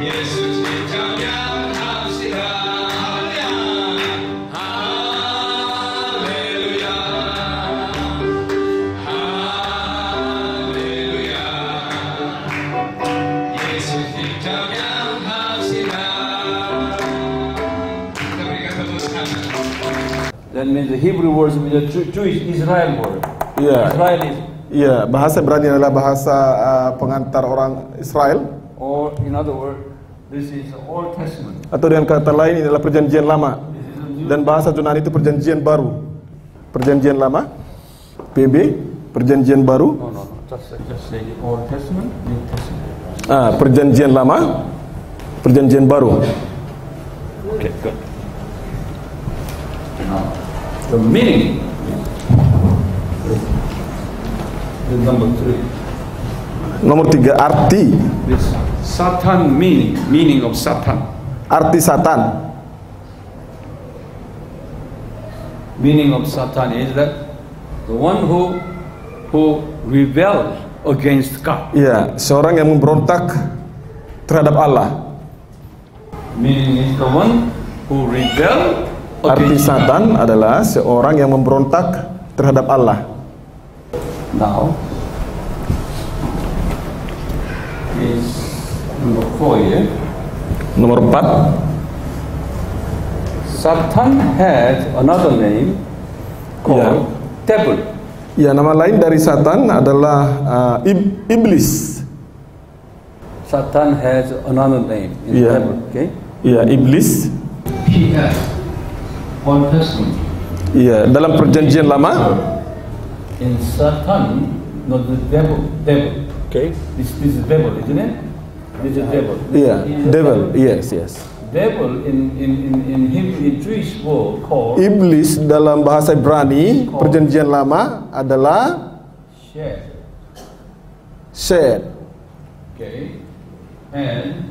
Yesus ditanyakan haleluya, haleluya, Yesus ditanyakan That means the Hebrew words with the Jewish Israel word. Iya. Israelis. Iya, bahasa Ibrani adalah bahasa pengantar orang Israel. Or in other words, this is the Old Testament. Atau dengan kata lain ini adalah perjanjian lama. Dan bahasa Yunani itu perjanjian baru. Perjanjian lama, PB, perjanjian baru. No. Just say the Old Testament, New Testament. Perjanjian lama, perjanjian baru. Okay, good. Now, the meaning is number 3. Nomor 3, arti. This Satan meaning of Satan. Arti Satan. Meaning of Satan is that the one who rebelled against God. Iya, seorang yang memberontak terhadap Allah. Meaning is the one who rebelled Arti against Satan adalah seorang yang memberontak terhadap Allah. Now is number 4 here. Nomor 4, Satan has another name called devil. ya, nama lain dari Satan adalah iblis. Satan has another name in Yeah. devil. Okay. Ya, iblis. He has Old Testament. Iya, dalam perjanjian lama. In Satan, not the devil. Okay. This is devil, isn't it? This is devil. Iya, Is a devil. Yes. Devil in Jewish word called Iblis dalam bahasa Ibrani perjanjian lama adalah Shed. Okay. And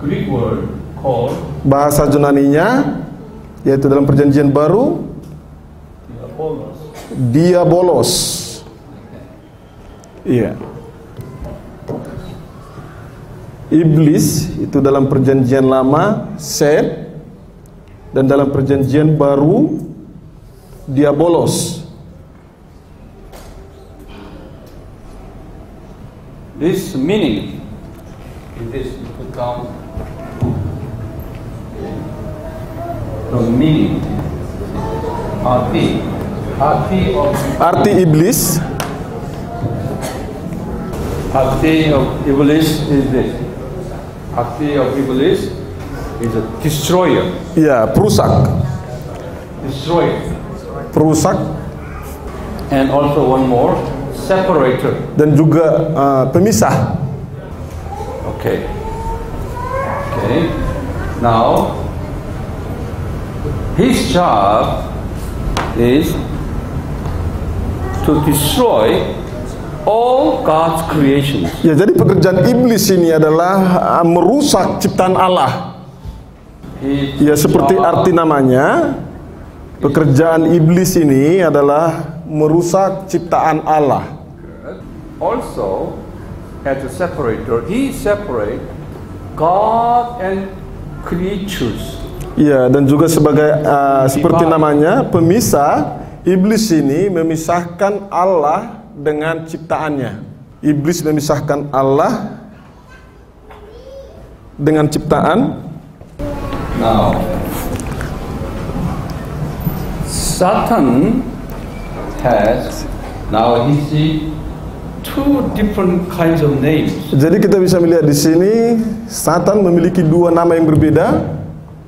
Greek word called Bahasa Yunaninya yaitu dalam perjanjian baru Diabolos. Iya. Iblis itu dalam perjanjian lama Shed, dan dalam perjanjian baru Diabolos. this meaning is this. You put down the meaning. Arti iblis. Arti of Iblis is this. Arti of Iblis is a destroyer. Ya, perusak. Perusak. And also one more, separator. Dan juga pemisah. Okay. Now, his job is to destroy all God's creations. Ya, jadi pekerjaan iblis ini adalah merusak ciptaan Allah. Ya, seperti arti namanya, pekerjaan iblis ini adalah merusak ciptaan Allah. Also, as a separator, he separate God and creatures. Ya, dan juga sebagai seperti namanya, pemisah, iblis ini memisahkan Allah dengan ciptaannya. Iblis memisahkan Allah dengan ciptaan. Now, Satan has, now he see two different kinds of names. Jadi kita bisa melihat di sini Satan memiliki dua nama yang berbeda.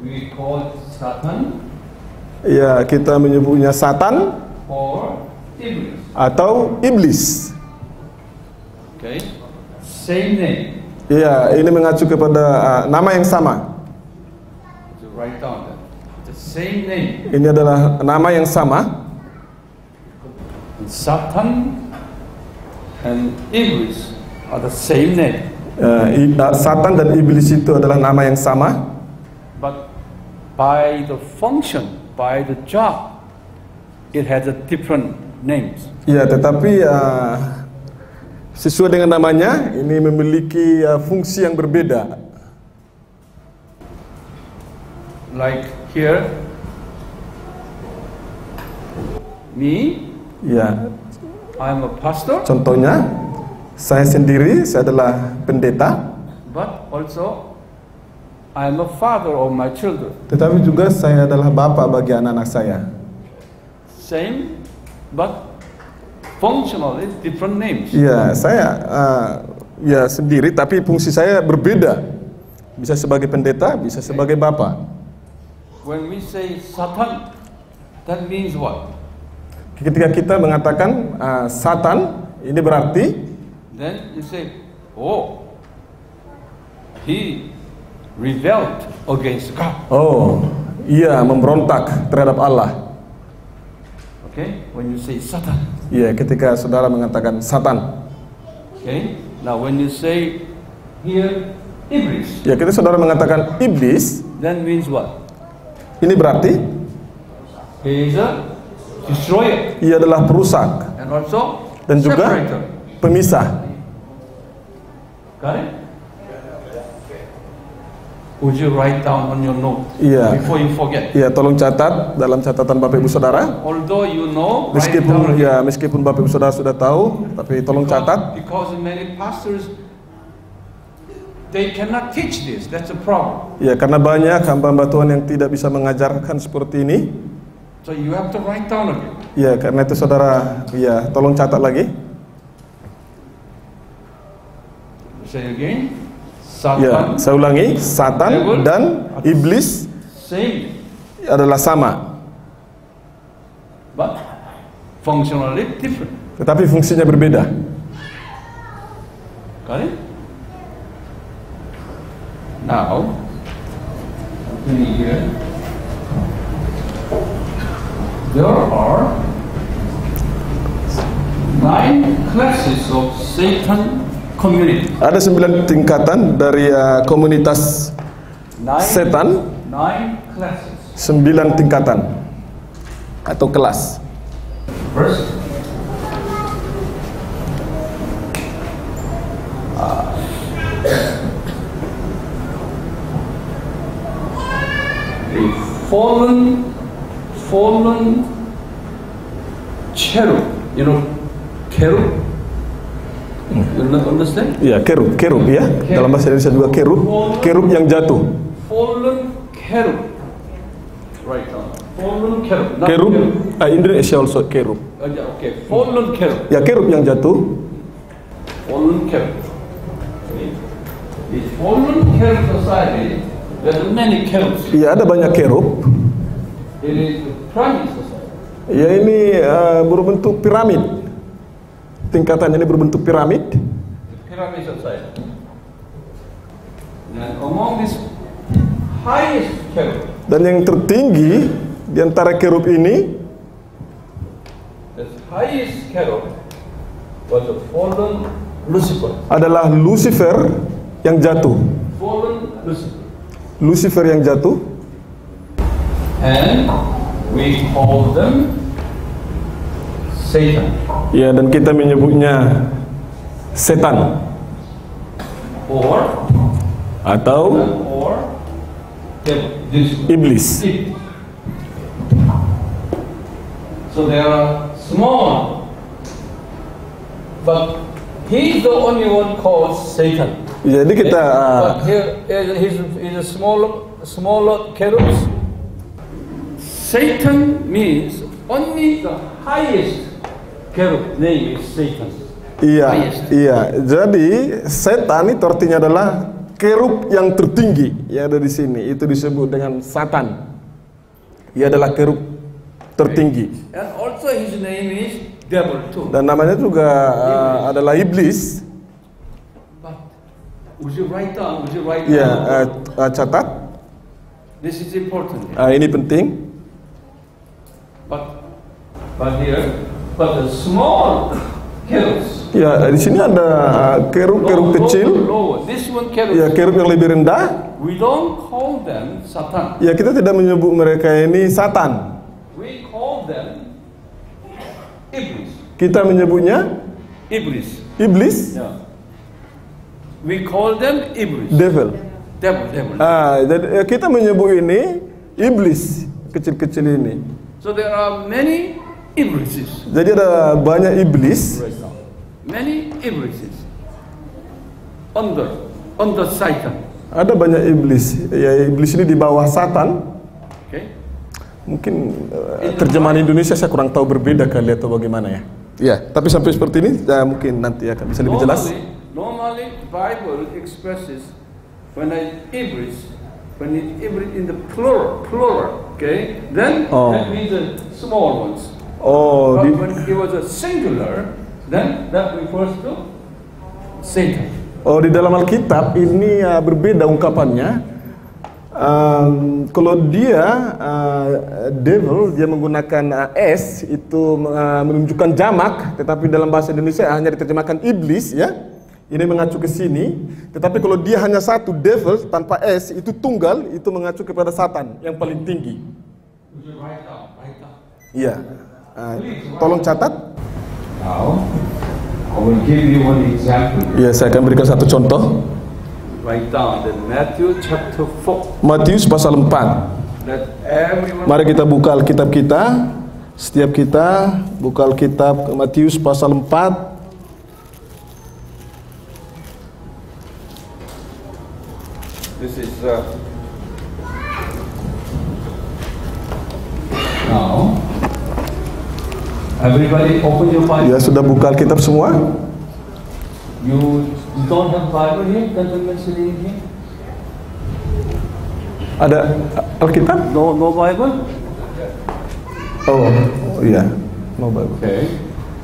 We call Satan Ya, kita menyebutnya Satan or Iblis. atau iblis. Okay, same name. Ya, ini mengacu kepada nama yang sama. So write down that. The same name. Ini adalah nama yang sama. Satan and Iblis are the same name. Satan dan iblis itu adalah nama yang sama. But by the function, by the job, it has a different names. Ya, tetapi Sesuai dengan namanya, ini memiliki fungsi yang berbeda. Like here, me, Ya, I'm a pastor, contohnya, saya sendiri, saya adalah pendeta, but also I'm a father of my children. tetapi juga saya adalah bapak bagi anak-anak saya. Same, but functionally different names. Ya, saya ya sendiri, tapi fungsi saya berbeda. Bisa sebagai pendeta, bisa sebagai bapak. When we say Satan, that means what? Ketika kita mengatakan Satan, ini berarti Then you say, oh, he rebelled against God. ia memberontak terhadap Allah. Okay, when you say Satan. Ya, ketika saudara mengatakan Satan. Okay, now when you say here Iblis, Ya, ketika saudara mengatakan iblis, that means what? ini berarti He is a destroyer ia adalah perusak and also dan juga separator. pemisah. Got it? Would you write down on your note Iya. before you forget? Ya, tolong catat dalam catatan Bapak Ibu Saudara. Although you know, write it down. Meskipun Bapak Ibu Saudara sudah tahu, tapi tolong catat. Because many pastors, they cannot teach this. That's a problem. Ya, karena banyak hamba-hamba Tuhan yang tidak bisa mengajarkan seperti ini. So you have to write down again. Ya, karena itu saudara, ya tolong catat lagi. Say again. Ya, Satan, saya ulangi, Satan dan iblis same, adalah sama, but functionally different. tetapi fungsinya berbeda. Got it? Now, in here, there are 9 classes of Satan community. Ada 9 tingkatan dari komunitas setan, 9 classes. 9 tingkatan atau kelas. First, the fallen cherub. You know, cherub. You understand? Ya, kerub ya. Dalam bahasa Indonesia juga kerub yang jatuh. Fallen cherub. Right now. Fallen cherub. Not Kerub, Indonesia also kerub. Yeah, okay. Fallen cherub. Ya, kerub yang jatuh. Fallen cherub. Okay. The fallen cherub society, there are many cherubs. Ya, ada banyak kerub. It is the pyramid society. Ya, ini berbentuk piramid. Tingkatan ini berbentuk piramid. The pyramid society. And among this highest cherub, Dan yang tertinggi di antara kerub ini, the highest cherub was the fallen Lucifer. adalah Lucifer yang jatuh. Fallen Lucifer. Lucifer yang jatuh. And we call them Satan. Ya, dan kita menyebutnya setan Or atau devil. This iblis. So they are small, but he's the only one called Satan. Jadi kita But here is a smaller cherubs. Satan means only the highest cherub name is Satan. iya. Jadi setan itu artinya adalah kerub yang tertinggi yang ada di sini. Itu disebut dengan Satan. Ia adalah kerub tertinggi. And also his name is devil too. Dan namanya juga adalah iblis. But would you write down? Ya, catat. This is important. Ini penting. But the small cherubs. Ya, di sini ada kerub-kerub kecil. Lower. This one cherub. Ya, kerub yang lebih rendah. We don't call them Satan. Ya, kita tidak menyebut mereka ini Satan. We call them Iblis. Kita menyebutnya Iblis. Iblis, Yeah. We call them Iblis. devil. Devil. Jadi kita menyebut ini iblis kecil-kecil ini. So there are many Iblises. Jadi ada banyak iblis. Many Iblises. Under Satan. Ada banyak iblis. Ya, iblis ini di bawah Satan. Okay. Mungkin terjemahan Indonesia saya kurang tahu, berbeda kali atau bagaimana ya. Ya, tapi sampai seperti ini mungkin nanti akan bisa lebih jelas. Normally Bible expresses when iblis in the plural, okay? Then that means the small ones. But when it was a singular, then that refers to Satan. Di dalam Alkitab ini berbeda ungkapannya. Kalau dia devil, dia menggunakan S itu menunjukkan jamak, tetapi dalam bahasa Indonesia hanya diterjemahkan iblis, ya. Ini mengacu ke sini. Tetapi kalau dia hanya satu, devil tanpa S, itu tunggal, itu mengacu kepada Satan yang paling tinggi. Iya. Tolong catat. Now, I will give you one example. Ya, saya akan berikan satu contoh. Write down the Matthew chapter 4. Matius pasal 4. That everyone. Mari kita buka Alkitab kita. Setiap kita buka Alkitab Matius pasal 4. This is Now, everybody open your Bible. Ya, sudah buka Alkitab semua? You don't have Bible here? Gentlemen sitting here? Ada Alkitab? no Bible. Oh, iya. No Bible. Okay.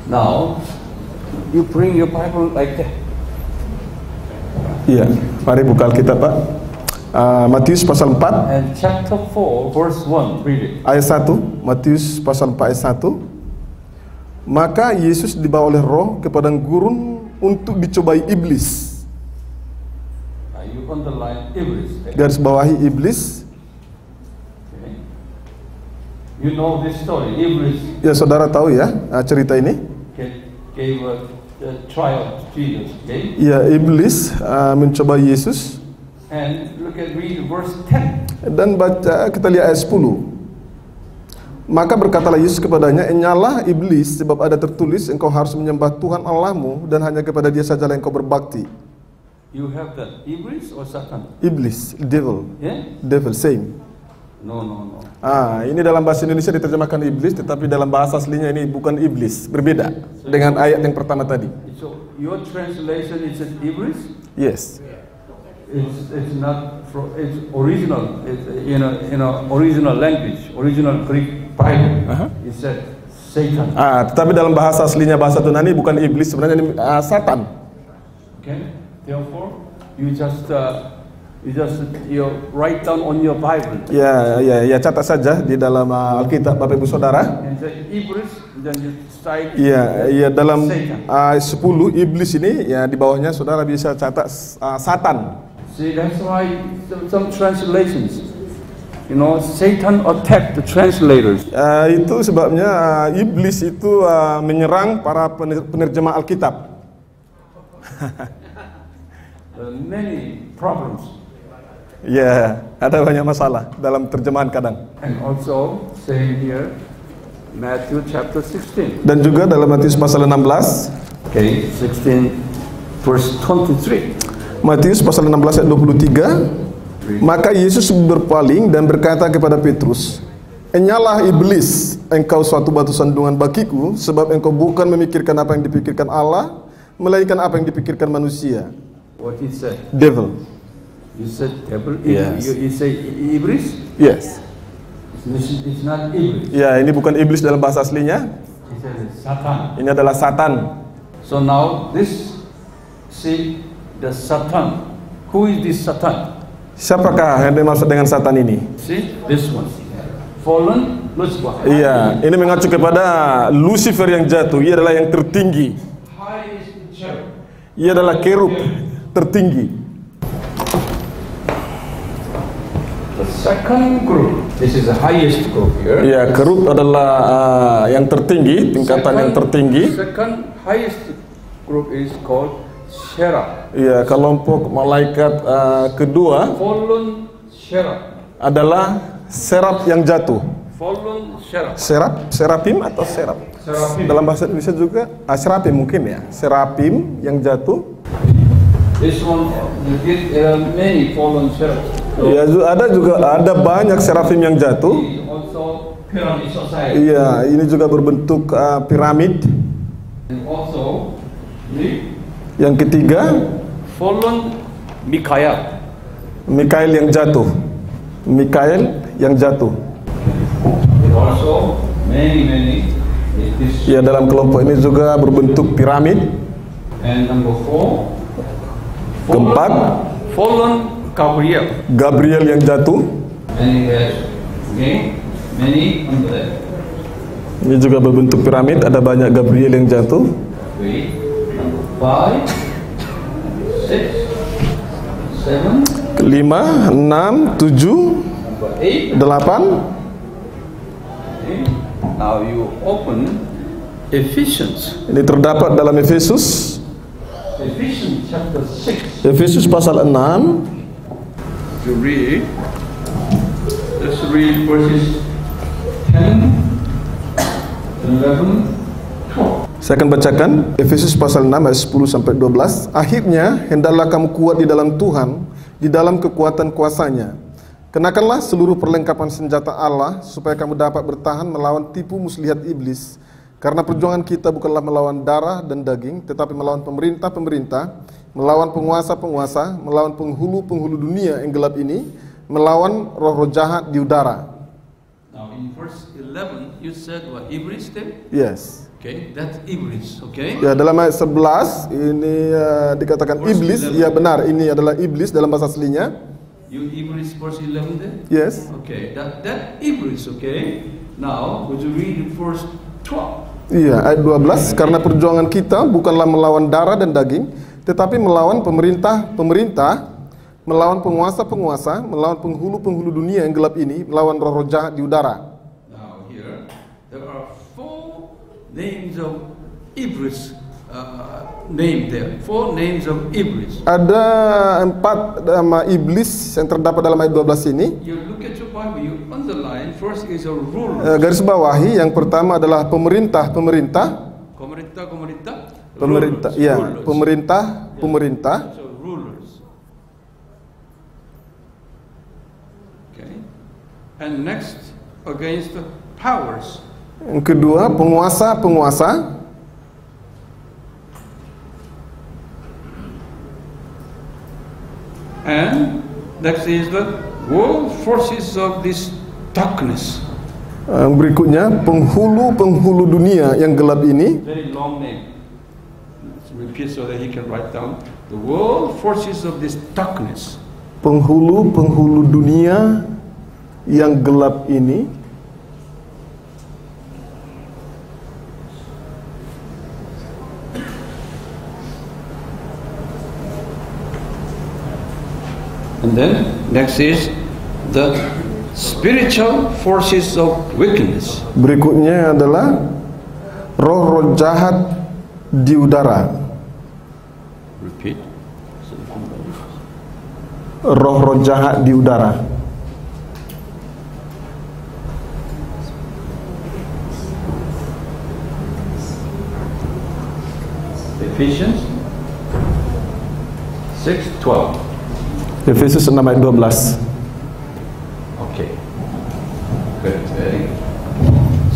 Now you bring your Bible like that. Iya. Mari buka Alkitab, Pak. Matius pasal 4 And chapter 4 verse 1. Read it. ayat 1. Matius pasal 4 ayat 1. Maka Yesus dibawa oleh Roh ke padang gurun untuk dicobai iblis. You underline Iblis. Garis bawahi iblis. Okay. You know this story. Iblis Ya, saudara tahu ya cerita ini? gave a trial to Jesus. Okay. Ya, iblis mencoba Yesus. And read verse 10. Dan baca, kita lihat ayat 10. Maka berkatalah Yesus kepadanya, "Enyalah iblis, sebab ada tertulis, engkau harus menyembah Tuhan Allahmu dan hanya kepada Dia sajalah engkau berbakti." You have that Iblis or Satan? Iblis, devil. Yeah? Devil, same. No. Ini dalam bahasa Indonesia diterjemahkan iblis, tetapi dalam bahasa aslinya ini bukan iblis, berbeda dengan ayat yang pertama tadi. So your translation is Iblis? Yes. It's not it's original. It's original language, original Greek Bible. It said Satan. Tetapi dalam bahasa aslinya, bahasa Yunani bukan iblis, sebenarnya ini Satan. Okay. Therefore, you write down on your Bible. Ya, catat saja di dalam Alkitab, Bapak Ibu Saudara. And say Iblis, then you cite Ya, dalam Satan. 10 iblis ini, ya di bawahnya saudara bisa catat Satan. See, that's why some translations, Satan attacked the translators. Itu sebabnya iblis itu menyerang para penerjemah Alkitab. Many problems. Ya, ada banyak masalah dalam terjemahan kadang. And also, saying here, Matthew chapter 16. Dan juga dalam Matius pasal 16. Okay, 16 verse 23. Matius pasal 16 ayat 23. Maka Yesus berpaling dan berkata kepada Petrus, "Enyalah iblis, engkau suatu batu sandungan bagiku, sebab engkau bukan memikirkan apa yang dipikirkan Allah, melainkan apa yang dipikirkan manusia." What he said? Devil. You said devil? Yes. You say iblis? Yes. It's not iblis. Ya, ini bukan iblis dalam bahasa aslinya. He said it's Satan. Ini adalah Satan. So now see the Satan. Who is this Satan? Siapakah yang dimaksud dengan Satan ini? See this one. Fallen Lucifer. Iya, ini mengacu kepada Lucifer yang jatuh. Ia adalah yang tertinggi. Highest cherub. Ia adalah kerub tertinggi. The second group. This is the highest group here. Ya, kerub adalah yang tertinggi, tingkatan yang tertinggi. Second highest group is called Cherub. Ya, kelompok malaikat kedua Fallen cherub. adalah serap yang jatuh. Fallen cherub. Serapim atau serap? Seraphim. Dalam bahasa Indonesia juga serapim mungkin ya. Serapim yang jatuh. This one, there are many fallen cherubs. So Ya, ada banyak serafim yang jatuh. also pyramid society. Iya, ini juga berbentuk piramid. And also the Yang ketiga, fallen Mikael. Mikael yang jatuh. Mikael yang jatuh. Also many. This Ya, dalam kelompok ini juga berbentuk piramid. and number 4. Keempat, Fallen Gabriel. Gabriel yang jatuh. And he has again many on the left. Ini juga berbentuk piramid, ada banyak Gabriel yang jatuh. 3, number 5, 6, 7, 5, 6, 7, number 8. 8. Okay. Now you open Ephesians. Ini terdapat dalam Efesus. Ephesians chapter 6. Efesus pasal 6. You read. Let's read verses 10, 11, 12. Saya akan bacakan Efesus pasal 6 ayat 10 sampai 12. Akhirnya hendaklah kamu kuat di dalam Tuhan, di dalam kekuatan kuasa-Nya. Kenakanlah seluruh perlengkapan senjata Allah supaya kamu dapat bertahan melawan tipu muslihat iblis. Karena perjuangan kita bukanlah melawan darah dan daging, tetapi melawan pemerintah-pemerintah, melawan penguasa-penguasa, melawan penghulu-penghulu dunia yang gelap ini, melawan roh-roh jahat di udara. Now in verse 11 you said what? Iblis there? Yes. Okay, that's Iblis, okay? Ya, dalam ayat 11 ini dikatakan Verse iblis. 11. Ya, benar, ini adalah iblis dalam bahasa aslinya. You Iblis verse 11 there? Yes. Okay, that Iblis, okay? Now would you read verse 12? Iya, ayat 12, karena perjuangan kita bukanlah melawan darah dan daging, tetapi melawan pemerintah-pemerintah, melawan penguasa-penguasa, melawan penghulu-penghulu dunia yang gelap ini, melawan roh-roh jahat di udara. Now here there are 4 names of Iblis named there. 4 names of Iblis. Ada 4 nama iblis yang terdapat dalam ayat 12 ini. You look at your Bible, you underline. First is a ruler. Garis bawahi, yang pertama adalah pemerintah-pemerintah. Pemerintah, iya, pemerintah. So rulers. Okay. And next against the powers. Yang kedua, penguasa-penguasa. And next is the world forces of this darkness. Berikutnya, penghulu-penghulu dunia yang gelap ini. Very long name. Let's repeat so that he can write down. The world forces of this darkness. Penghulu-penghulu dunia yang gelap ini. And then next is the spiritual forces of wickedness. Berikutnya adalah roh-roh jahat di udara. Repeat. Roh-roh jahat di udara. Ephesians 6:12. Efesus 6 ayat 12. Okay. Good. Very good.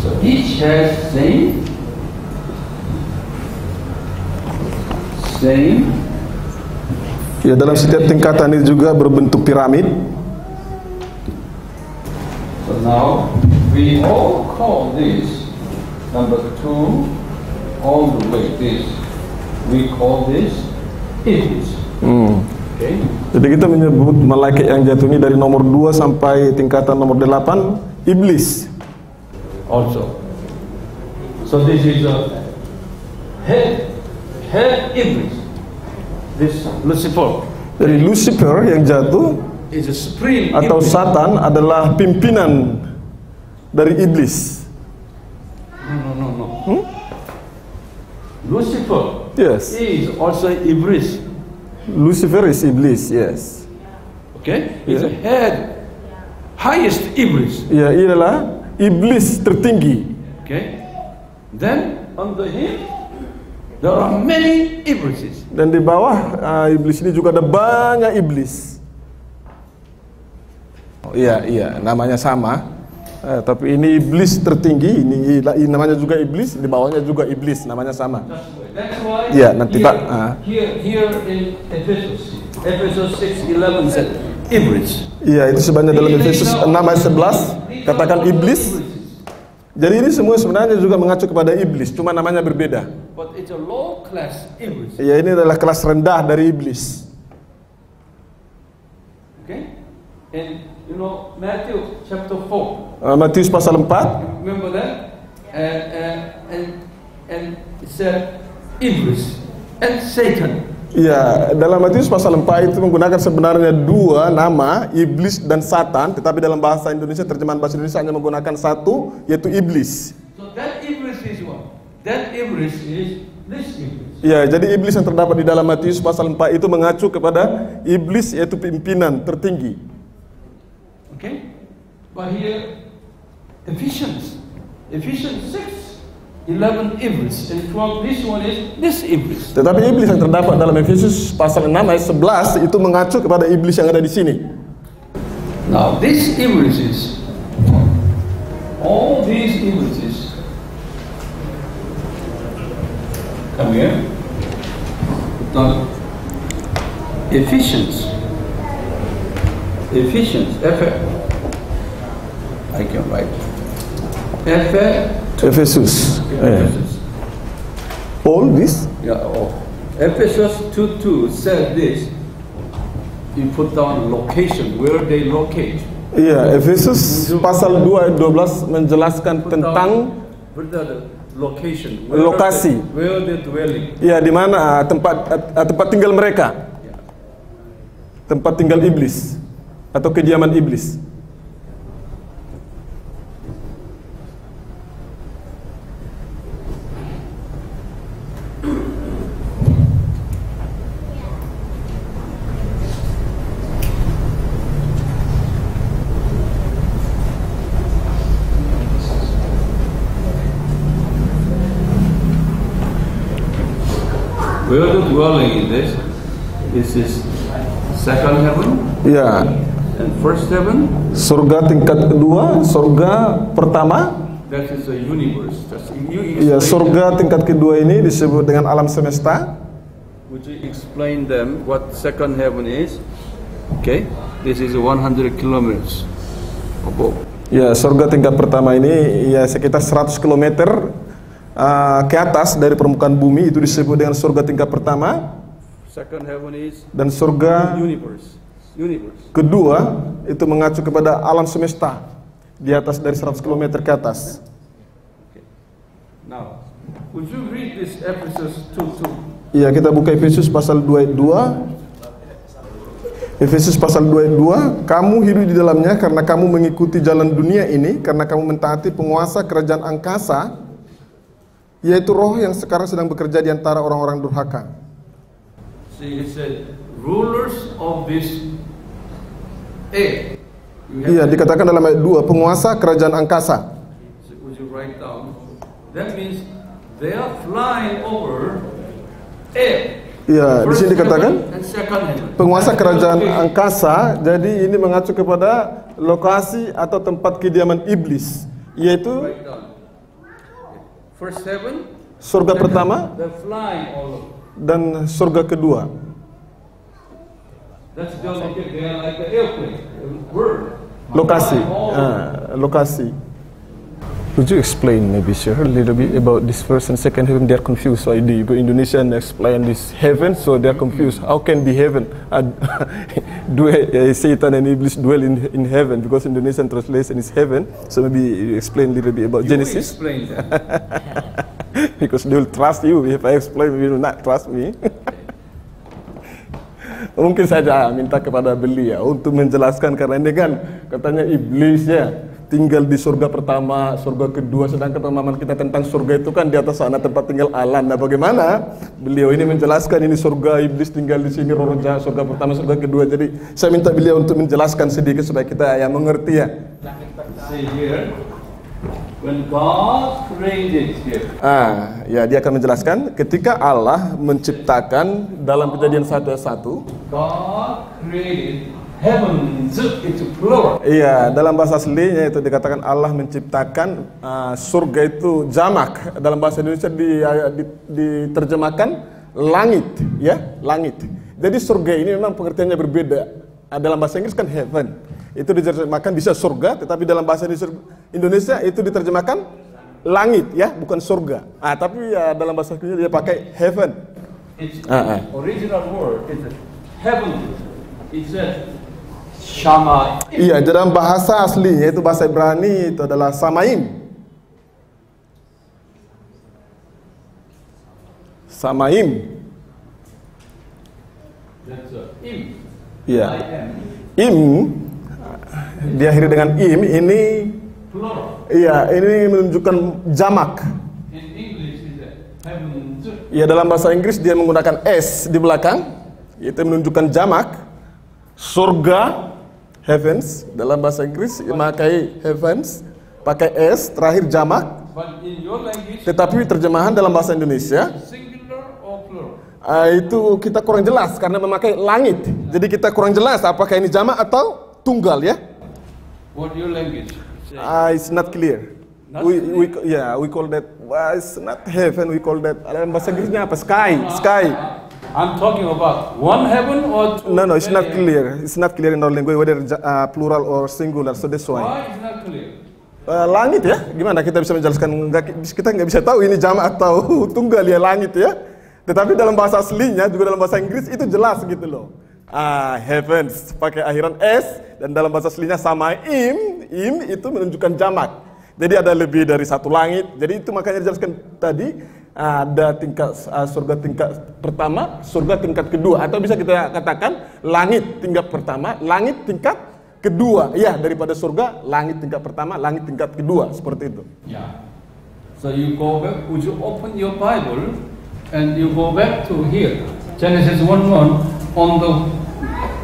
So each has same Ya, dalam setiap tingkatan ini juga berbentuk piramid. So now we all call this number 2 all the way this. We call this Iblis. Okay. Jadi kita menyebut malaikat yang jatuh ini dari nomor 2 sampai tingkatan nomor 8 iblis. Also. So this is a head Iblis. This Lucifer Jadi Lucifer yang jatuh is a supreme atau Iblis. Satan adalah pimpinan dari iblis. No. Lucifer Yes. is also Iblis. Lucifer is iblis. Yes. Okay? He's the head, highest Iblis. Ya, ia adalah iblis tertinggi. Okay? Then under him there are many Iblises. Dan di bawah iblis ini juga ada banyak iblis. Oh, iya, namanya sama. Tapi ini iblis tertinggi, ini namanya juga iblis, di bawahnya juga iblis, namanya sama. That's why Ya, nanti Pak. Here in Ephesus 6:11 said Iblis. Iya, itu sebenarnya dalam Efesus 6 ayat 11 katakan iblis. Jadi ini semua sebenarnya juga mengacu kepada iblis, cuma namanya berbeda. But it's a low class Iblis. Ya, ini adalah kelas rendah dari iblis. Okay? And you know Matthew chapter 4. Matius pasal 4. Remember that? And it said Iblis and Satan. Ya, dalam Matius pasal 4 itu menggunakan sebenarnya dua nama, iblis dan satan, tetapi dalam bahasa Indonesia, terjemahan bahasa Indonesia hanya menggunakan satu, yaitu iblis. So that Iblis is what? That Iblis is this Iblis. Ya, jadi iblis yang terdapat di dalam Matius pasal 4 itu mengacu kepada iblis, yaitu pimpinan tertinggi. Okay? But here Ephesians 6:11 Iblis, and 12 this one is this Iblis. Tetapi iblis yang terdapat dalam Efesus pasal 6 ayat 11 itu mengacu kepada iblis yang ada di sini. Now this Iblis is all these Iblises come here. Now Ephesians I can write Efesus. All this? Yeah, Ephesus 2:2 said this. You put down location, where they locate. Iya, Efesus pasal 2 ayat 12 menjelaskan tentang location, lokasi. Where they dwelling. Iya, di mana tempat tinggal mereka. Tempat tinggal iblis atau kediaman iblis. Where the dwelling in this? This is second heaven. Ya. And first heaven. Surga tingkat kedua, surga pertama. That is the universe. Ya, surga tingkat kedua ini disebut dengan alam semesta. Would you explain them what second heaven is? Okay, this is 100 kilometers above. Ya, surga tingkat pertama ini ya sekitar 100 km ke atas dari permukaan bumi, itu disebut dengan surga tingkat pertama. Second heaven is dan surga universe. Kedua itu mengacu kepada alam semesta di atas dari 100 km ke atas. Okay. Now, would you read this Ephesus 2:2? Ya, kita buka Efesus pasal 2 ayat 2. Efesus pasal 2 ayat 2, kamu hidup di dalamnya karena kamu mengikuti jalan dunia ini, karena kamu mentaati penguasa kerajaan angkasa, yaitu roh yang sekarang sedang bekerja di antara orang-orang durhaka. See, it said rulers of this air. Iya, dikatakan dalam ayat 2, penguasa kerajaan angkasa. So would you write down? That means they are flying over air. Iya, di sini dikatakan penguasa kerajaan okay. angkasa. Jadi ini mengacu kepada lokasi atau tempat kediaman iblis, yaitu first heaven, surga pertama dan surga kedua. Lokasi, lokasi. Would you explain maybe, sir, a little bit about this first and second heaven? They are confused. So the Indonesian explain this heaven, so they are confused. How can be heaven? Satan and Iblis dwell in heaven, because Indonesian translation is heaven. So maybe you explain a little bit about Genesis. Explain that. Because they will trust you. If I explain, you will not trust me. Mungkin saja minta kepada beliau untuk menjelaskan, karena ini kan katanya iblis ya. tinggal di surga pertama, surga kedua, sedangkan pemahaman kita tentang surga itu kan di atas sana tempat tinggal Allah. Nah, bagaimana beliau ini menjelaskan ini surga, iblis tinggal di sini, roh jahat, surga pertama, surga kedua. Jadi saya minta beliau untuk menjelaskan sedikit supaya kita yang mengerti ya. Say here, when God created here. Ya dia akan menjelaskan ketika Allah menciptakan dalam Kejadian 1 ayat 1. God created heavens, it's plural. Iya, dalam bahasa aslinya itu dikatakan Allah menciptakan surga itu jamak. Dalam bahasa Indonesia diterjemahkan langit, ya, langit. Jadi surga ini memang pengertiannya berbeda. Dalam bahasa Inggris kan heaven, itu diterjemahkan bisa surga, tetapi dalam bahasa Indonesia itu diterjemahkan langit, ya, bukan surga. Tapi ya dalam bahasa Inggris dia pakai heaven. It's original word is heaven. It's Shama. Iya, dalam bahasa aslinya itu bahasa Ibrani itu adalah Samaim. Samaim. That's im. Iya. I am. Im diakhiri dengan im ini Plural. iya, ini menunjukkan jamak. In English is heavens. Ya, dalam bahasa Inggris dia menggunakan s di belakang. Itu menunjukkan jamak. Surga, heavens, dalam bahasa Inggris memakai heavens, pakai s, terakhir jamak. But in your language, Tetapi terjemahan dalam bahasa Indonesia singular or plural? itu kita kurang jelas karena memakai langit. Jadi kita kurang jelas apakah ini jamak atau tunggal, ya. What your language say? It's not clear. Not We call that, it's not heaven, we call that, dalam bahasa Inggrisnya apa? Sky. I'm talking about one heaven or two. No, it's not clear. It's not clear in our language whether plural or singular. So that's why. Why is not clear? Langit, ya. Gimana kita bisa menjelaskan? Kita nggak bisa tahu ini jamak atau tunggal, ya, langit, ya. Tetapi dalam bahasa aslinya juga dalam bahasa Inggris itu jelas gitu loh. Heavens pakai akhiran s, dan dalam bahasa aslinya sama im itu menunjukkan jamak. Jadi ada lebih dari satu langit. Jadi itu makanya dijelaskan tadi. Ada tingkat surga tingkat pertama, surga tingkat kedua, atau bisa kita katakan langit tingkat pertama, langit tingkat kedua. Ya, daripada surga, langit tingkat pertama, langit tingkat kedua, seperti itu. Yeah. So you go back. Would you open your Bible and you go back to here, Genesis 1:1, on the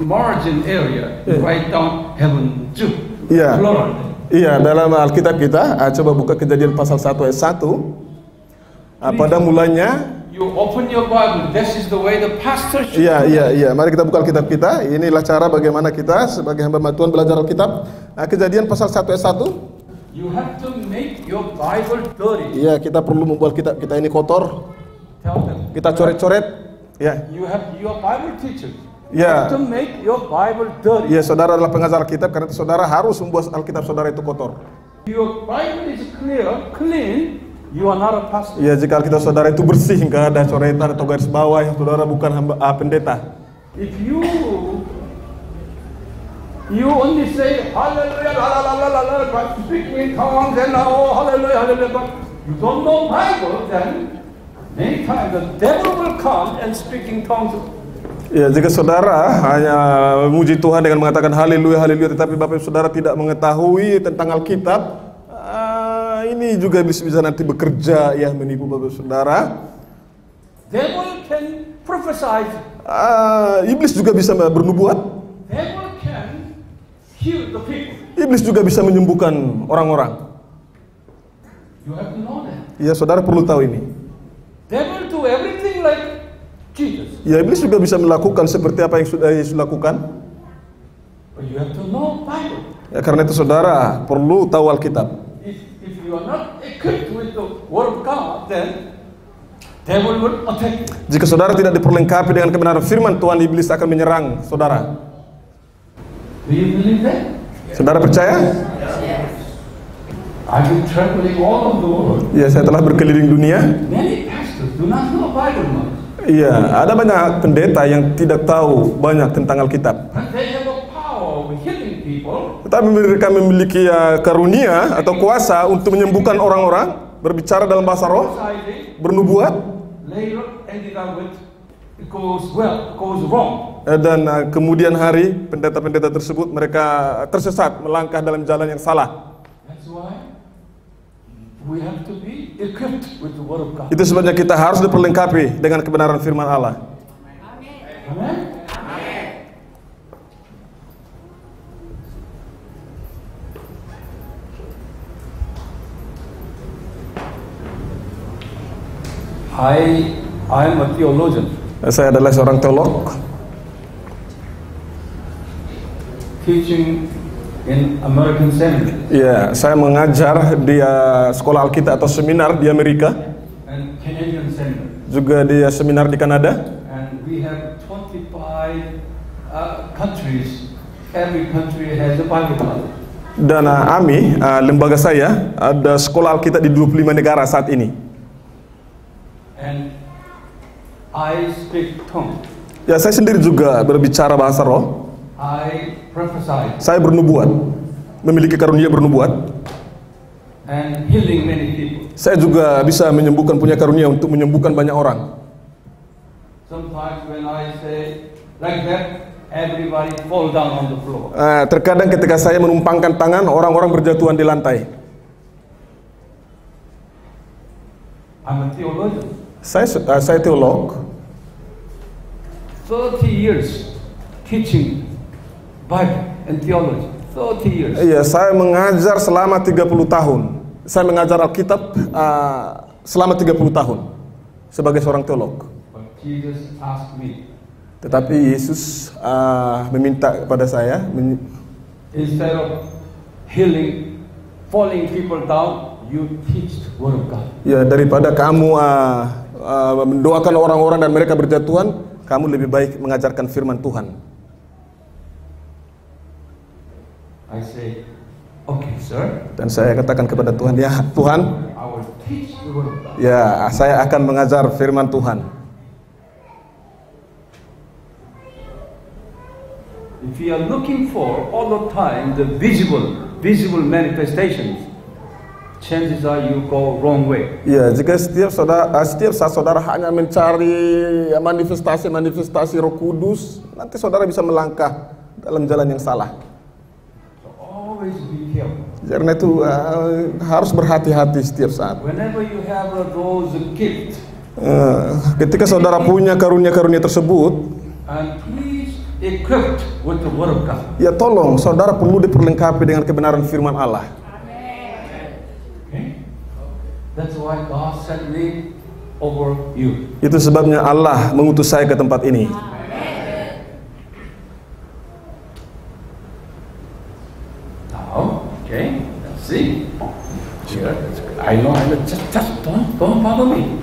margin area, write down heaven too. Iya. Plural. Iya, dalam Alkitab kita, coba buka Kejadian pasal 1 ayat 1. Pada mulanya, You open your Bible. This is the way the pastor should. Iya. Mari kita buka Alkitab kita. Inilah cara bagaimana kita sebagai hamba Tuhan belajar Alkitab. Kejadian pasal 1 ayat 1. You have to make your Bible dirty. Iya, kita perlu membuat kitab kita ini kotor. Tell them. Kita coret-coret. Ya. You have your Bible teacher. You Ya. have to make your Bible dirty. Ya, saudara adalah pengajar Alkitab, karena itu saudara harus membuat Alkitab saudara itu kotor. Your Bible is clean. You are not a pastor. Ya, jika Alkitab saudara itu bersih, nggak ada coretan atau garis bawah, saudara bukan pendeta. If you only say hallelujah, hallelujah, but speak in tongues and hallelujah, but you don't know Bible, then many times the devil will come and speak in tongues. Ya, jika saudara hanya memuji Tuhan dengan mengatakan haleluya, haleluya, tetapi Bapak Ibu saudara tidak mengetahui tentang Alkitab, ini juga bisa nanti bekerja, ya, menipu Bapak Ibu saudara. Devil can prophesy. Iblis juga bisa bernubuat. Devil can heal the people. Iblis juga bisa menyembuhkan orang-orang. You have to know that. Ya, saudara perlu tahu ini. Devil do everything like Jesus. Ya, iblis juga bisa melakukan seperti apa yang sudah Yesus lakukan. But you have to know Bible. Ya, karena itu saudara perlu tahu Alkitab. If you are not equipped with the Word of God, then devil will attack you. Jika saudara tidak diperlengkapi dengan kebenaran firman Tuhan, iblis akan menyerang saudara. Do you believe that? Saudara percaya? I've been traveling all over the world. Ya, saya telah berkeliling dunia. Many pastors do not know Bible much. Iya, ada banyak pendeta yang tidak tahu banyak tentang Alkitab. But they have a power of healing people. Tetapi mereka memiliki karunia atau kuasa untuk menyembuhkan orang-orang, berbicara dalam bahasa roh, Society bernubuat, later ended up with it goes wrong. dan kemudian hari pendeta-pendeta tersebut mereka tersesat, melangkah dalam jalan yang salah. That's why we have to be equipped with the word of God. Itu sebabnya kita harus diperlengkapi dengan kebenaran firman Allah. Amen. I am a theologian. Saya adalah seorang teolog, teaching in American seminary. Ya, saya mengajar di sekolah Alkitab atau seminar di Amerika, And Canadian seminary. juga di seminar di Kanada. And we have 25 countries. Every country has a Bible college. Dan AMI, lembaga saya, ada sekolah Alkitab di 25 negara saat ini. And I speak tongue. Ya, saya sendiri juga berbicara bahasa roh. I prophesy Saya bernubuat, memiliki karunia bernubuat. and healing many people. Saya juga bisa menyembuhkan, punya karunia untuk menyembuhkan banyak orang. Sometimes when I say like that, everybody fall down on the floor. Terkadang ketika saya menumpangkan tangan, orang-orang berjatuhan di lantai. I'm a theologian. Saya teolog. 30 years teaching Bible and theology. 30 years. Iya, saya mengajar selama 30 tahun. Saya mengajar Alkitab selama 30 tahun sebagai seorang teolog. But Jesus asked me, Tetapi Yesus meminta kepada saya, instead of healing, falling people down, you teach the word of God. ya, daripada kamu mendoakan orang-orang dan mereka berjatuhan, kamu lebih baik mengajarkan firman Tuhan. I say, okay, sir, Dan saya katakan kepada Tuhan, ya Tuhan, I will teach the word of God. ya saya akan mengajar firman Tuhan. If you are looking for all the time the visible manifestations, chances are you go wrong way. Ya, jika setiap saat saudara hanya mencari manifestasi Roh Kudus, nanti saudara bisa melangkah dalam jalan yang salah. So always be careful. Karena itu harus berhati-hati setiap saat. Whenever you have those gifts, Ketika saudara punya karunia-karunia tersebut, and please equipped with the word of God. ya tolong saudara perlu diperlengkapi dengan kebenaran firman Allah. Okay? That's why God sent me over you. Itu sebabnya Allah mengutus saya ke tempat ini. Now, okay, let's see. Here, I know, just don't bother me.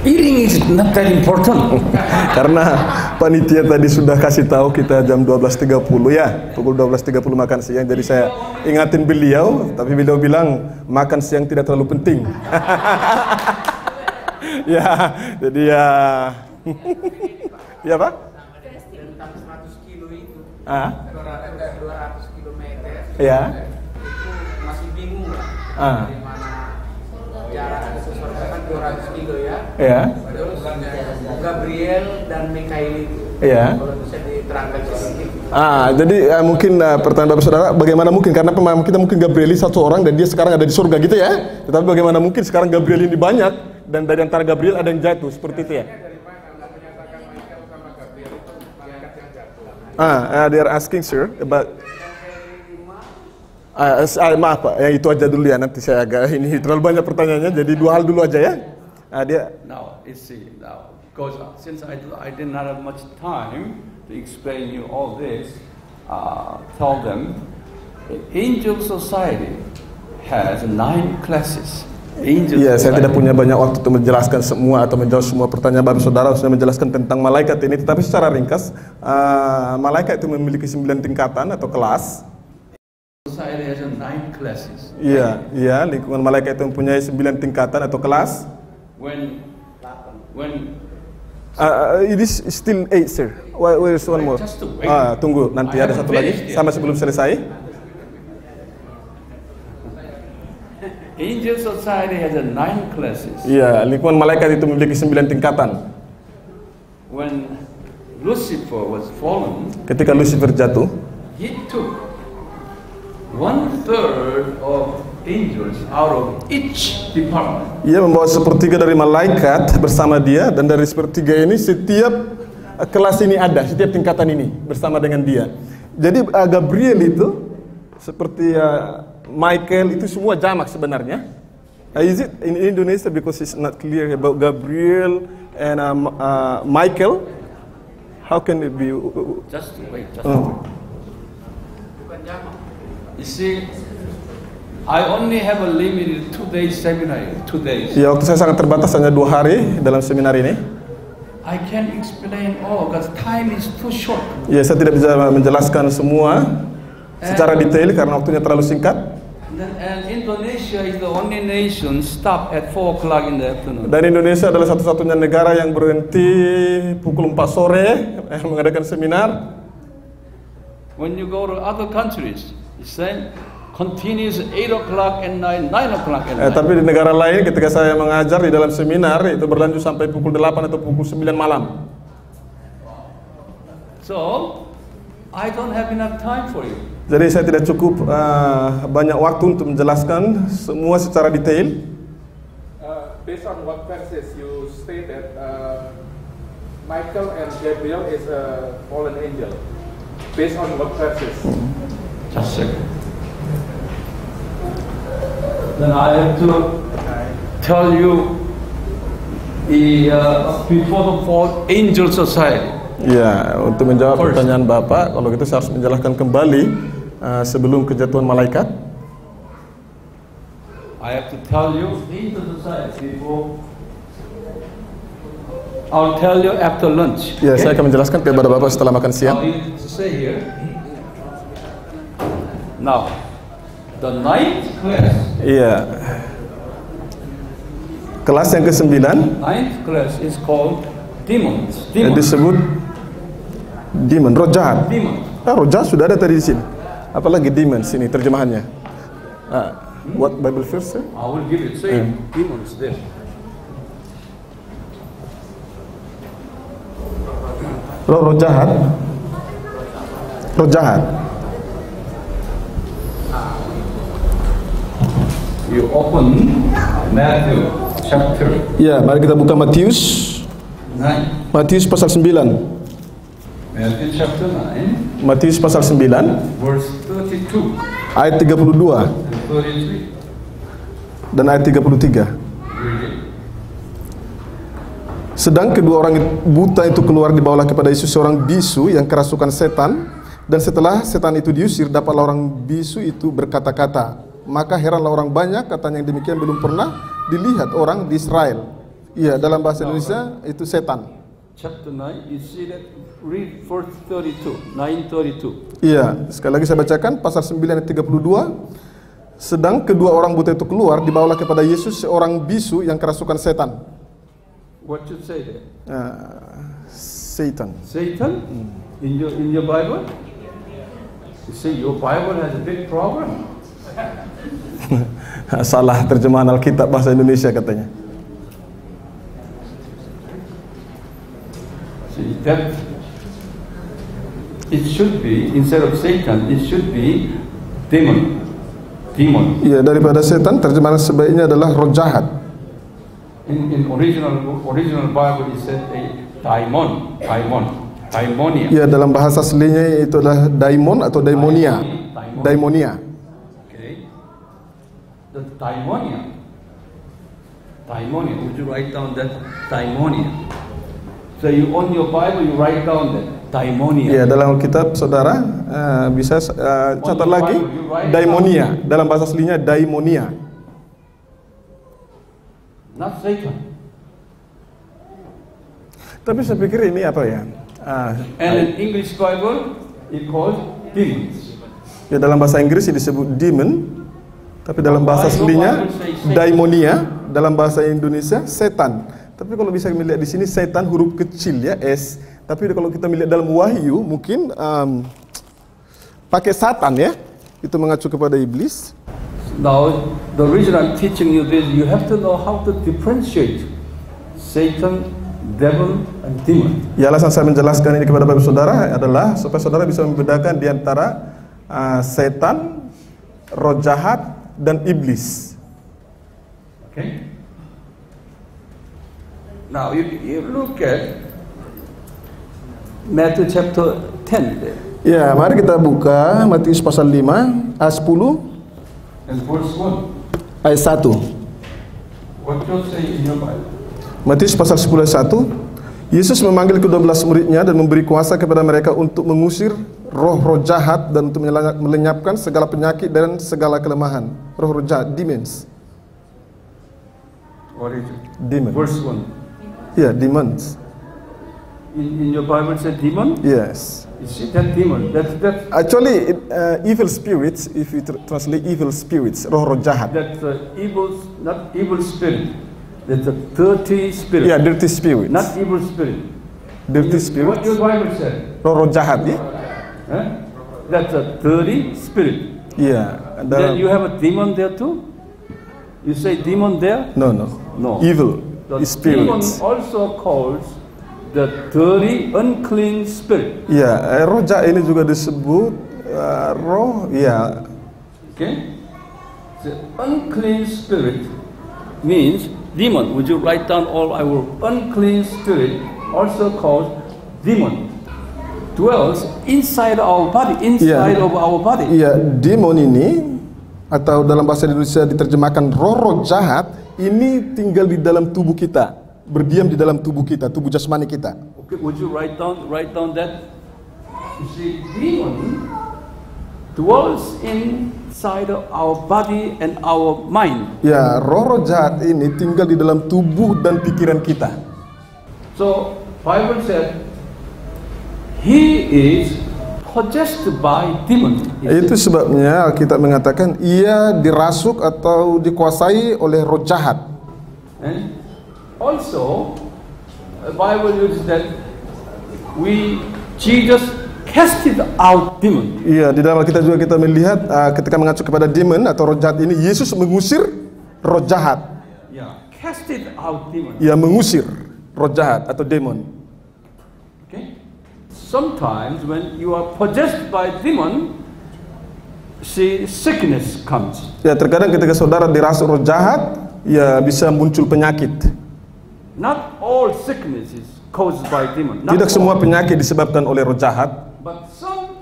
Eating is not that important. Karena panitia tadi sudah kasih tahu kita jam 12.30 ya, pukul 12.30 makan siang. Jadi saya ingatin beliau, tapi beliau bilang makan siang tidak terlalu penting. Ya, jadi ya, ya Pak? Tentang 100 kilo itu, 200 kilometer, Ya. itu masih bingung lah. Dari mana jarak ke surga kan 200 kilo ya. Ya. Terus Gabriel dan Mikail itu, Ya. kalau bisa diterangkan sedikit. Jadi mungkin pertanyaan Bapak Saudara, bagaimana mungkin, karena pemahaman kita mungkin Gabriel ini satu orang dan dia sekarang ada di surga gitu ya. Tetapi bagaimana mungkin sekarang Gabriel ini banyak dan dari antara Gabriel ada yang jatuh seperti itu ya. They are asking sir about maaf Pak, yang itu aja dulu ya, nanti saya agak ini terlalu banyak pertanyaannya, jadi dua hal dulu aja ya. Now, you see, because since I did not have much time to explain you all this, tell them, Angel Society has 9 classes. Iya, saya tidak punya banyak waktu untuk menjelaskan semua atau menjawab semua pertanyaan Bapak Saudara, sudah menjelaskan tentang malaikat ini, tetapi secara ringkas, malaikat itu memiliki 9 tingkatan atau kelas. Society has 9 classes. Iya, lingkungan malaikat itu mempunyai 9 tingkatan atau kelas. When It is still 8, sir. Where is one more? Just to wait. Tunggu, nanti ada satu lagi, sama sebelum selesai. Angel Society has 9 classes. Iya, lingkungan malaikat itu memiliki 9 tingkatan. When Lucifer was fallen, Ketika Lucifer jatuh, he took 1/3 of angels out of each department. Ia membawa sepertiga dari malaikat bersama dia, dan dari sepertiga ini setiap kelas ini ada, setiap tingkatan ini bersama dengan dia. Jadi Gabriel itu seperti Michael itu semua jamak sebenarnya. Is it in Indonesia because it's not clear about Gabriel and Michael? How can it be? Just wait. Bukan jamak. You see, I only have a limited 2 days seminar. 2 days. Ya, waktu saya sangat terbatas, hanya 2 hari dalam seminar ini. I can't explain all because time is too short. Ya, saya tidak bisa menjelaskan semua secara detail karena waktunya terlalu singkat. And Indonesia is the only nation stop at 4 o'clock in the afternoon. Dan Indonesia adalah satu-satunya negara yang berhenti pukul 4 sore mengadakan seminar. When you go to other countries, the same continues 8 o'clock and 9 o'clock at night. Tapi di negara lain ketika saya mengajar di dalam seminar itu berlanjut sampai pukul 8 atau pukul 9 malam. So, I don't have enough time for you. Jadi saya tidak cukup banyak waktu untuk menjelaskan semua secara detail. Based on what verses you state that Michael and Gabriel is a fallen angel. Based on what verses? Just a second. Then I have to tell you before the fall angel society. Ya, untuk menjawab pertanyaan Bapak, kalau gitu saya harus menjelaskan kembali sebelum kejatuhan malaikat. I have to tell you angel society before. I'll tell you after lunch. Ya, saya akan menjelaskan kepada Bapak setelah makan siang. Now you say here. Now, the ninth class. Iya. Kelas yang ke-9. Ninth class is called demons. Yang disebut demon, roh jahat. Demon. Roh jahat sudah ada tadi di sini. Apalagi demons ini terjemahannya. What Bible verse? I will give it. Say demons there. Roh jahat. Roh jahat. You open Matthew chapter. Ya, mari kita buka Matius. 9. Matius pasal 9. Matthew chapter 9. Matius pasal 9. Verse 32. Ayat 32 And 33. dan ayat 33. Sedang kedua orang buta itu keluar dibawalah kepada Yesus seorang bisu yang kerasukan setan, dan setelah setan itu diusir dapatlah orang bisu itu berkata-kata. Maka heranlah orang banyak, katanya yang demikian belum pernah dilihat orang di Israel. Iya, dalam bahasa Indonesia itu setan. Chapter 9, you see that? Read verse 32, 9:32. Iya, sekali lagi saya bacakan pasal 9 ayat 32. Sedang kedua orang buta itu keluar dibawalah kepada Yesus seorang bisu yang kerasukan setan. What you say there? Satan. Satan? In your Bible? You see, your Bible has a big problem. Salah terjemahan Alkitab bahasa Indonesia katanya. See, that it should be, instead of Satan, it should be demon. Demon. Iya, daripada setan terjemahan sebaiknya adalah roh jahat. In original Bible it said daimonia. Ya, dalam bahasa aslinya itu adalah daimon atau daimonia. Daimonia. Okay. The daimonia. Would you write down that daimonia? So you on your Bible you write down that daimonia. Ya, dalam kitab saudara bisa catat lagi daimonia. Dalam bahasa aslinya daimonia. Not Satan. Tapi saya pikir ini apa ya? And in English Bible, it called demons. Ya, dalam bahasa Inggris disebut demon, tapi dalam bahasa aslinya daimonia, dalam bahasa Indonesia setan. Tapi kalau bisa melihat di sini setan huruf kecil ya, S. Tapi kalau kita melihat dalam Wahyu mungkin pakai Satan ya, itu mengacu kepada iblis. Now, the reason I'm teaching you this, you have to know how to differentiate Satan, devil, and demon. Ya, alasan saya menjelaskan ini kepada Bapak Saudara adalah supaya saudara bisa membedakan di antara setan, roh jahat dan iblis. Okay. Now you look at Matthew chapter 10 there. Ya, mari kita buka Matius pasal 5 ayat 10 And verse 1. ayat 1. What does say in your Bible? Matius pasal 10 ayat 1. Yesus memanggil ke-12 muridnya dan memberi kuasa kepada mereka untuk mengusir roh-roh jahat dan untuk melenyapkan segala penyakit dan segala kelemahan. Roh-roh jahat, demons. What is it? Demon. Verse 1. Ya, demons. In your Bible said demon? Yes. You see that demon? That's Actually, evil spirits, if you translate evil spirits, roh-roh jahat. that's evil, not evil spirit. That's a dirty spirit. Ya, dirty spirits. Not evil spirit. Dirty What your spirits. Bible said? Roh-roh jahat, ya. Huh? That's a dirty spirit. Iya. Then you have a demon there too? You say demon there? No. No. Evil The demon spirits. also calls the dirty, unclean spirit. Ya, roh jahat ini juga disebut roh, ya. Okay? The unclean spirit means demon. Would you write down all our unclean spirit, also called demon, dwells inside our body, inside of our body. Iya, demon ini atau dalam bahasa Indonesia diterjemahkan roh-roh jahat ini tinggal di dalam tubuh kita, berdiam di dalam tubuh kita, tubuh jasmani kita. Okay, would you write down that? You see, demon dwells inside of our body and our mind. Ya, roh-roh jahat ini tinggal di dalam tubuh dan pikiran kita. So Bible said he is possessed by demon. Itu sebabnya Alkitab mengatakan ia dirasuk atau dikuasai oleh roh jahat. And also, the Bible uses that Jesus casted out demon. Iya, di dalam kita juga kita melihat ketika mengacu kepada demon atau roh jahat ini, Yesus mengusir roh jahat. Yeah, casted out demon. Ia mengusir roh jahat atau demon. Okay. Sometimes when you are possessed by demon, see sickness comes. Ya, terkadang ketika saudara dirasuk roh jahat, ya bisa muncul penyakit. Not all sickness is caused by demon. Not Tidak semua all. penyakit disebabkan oleh roh jahat. But some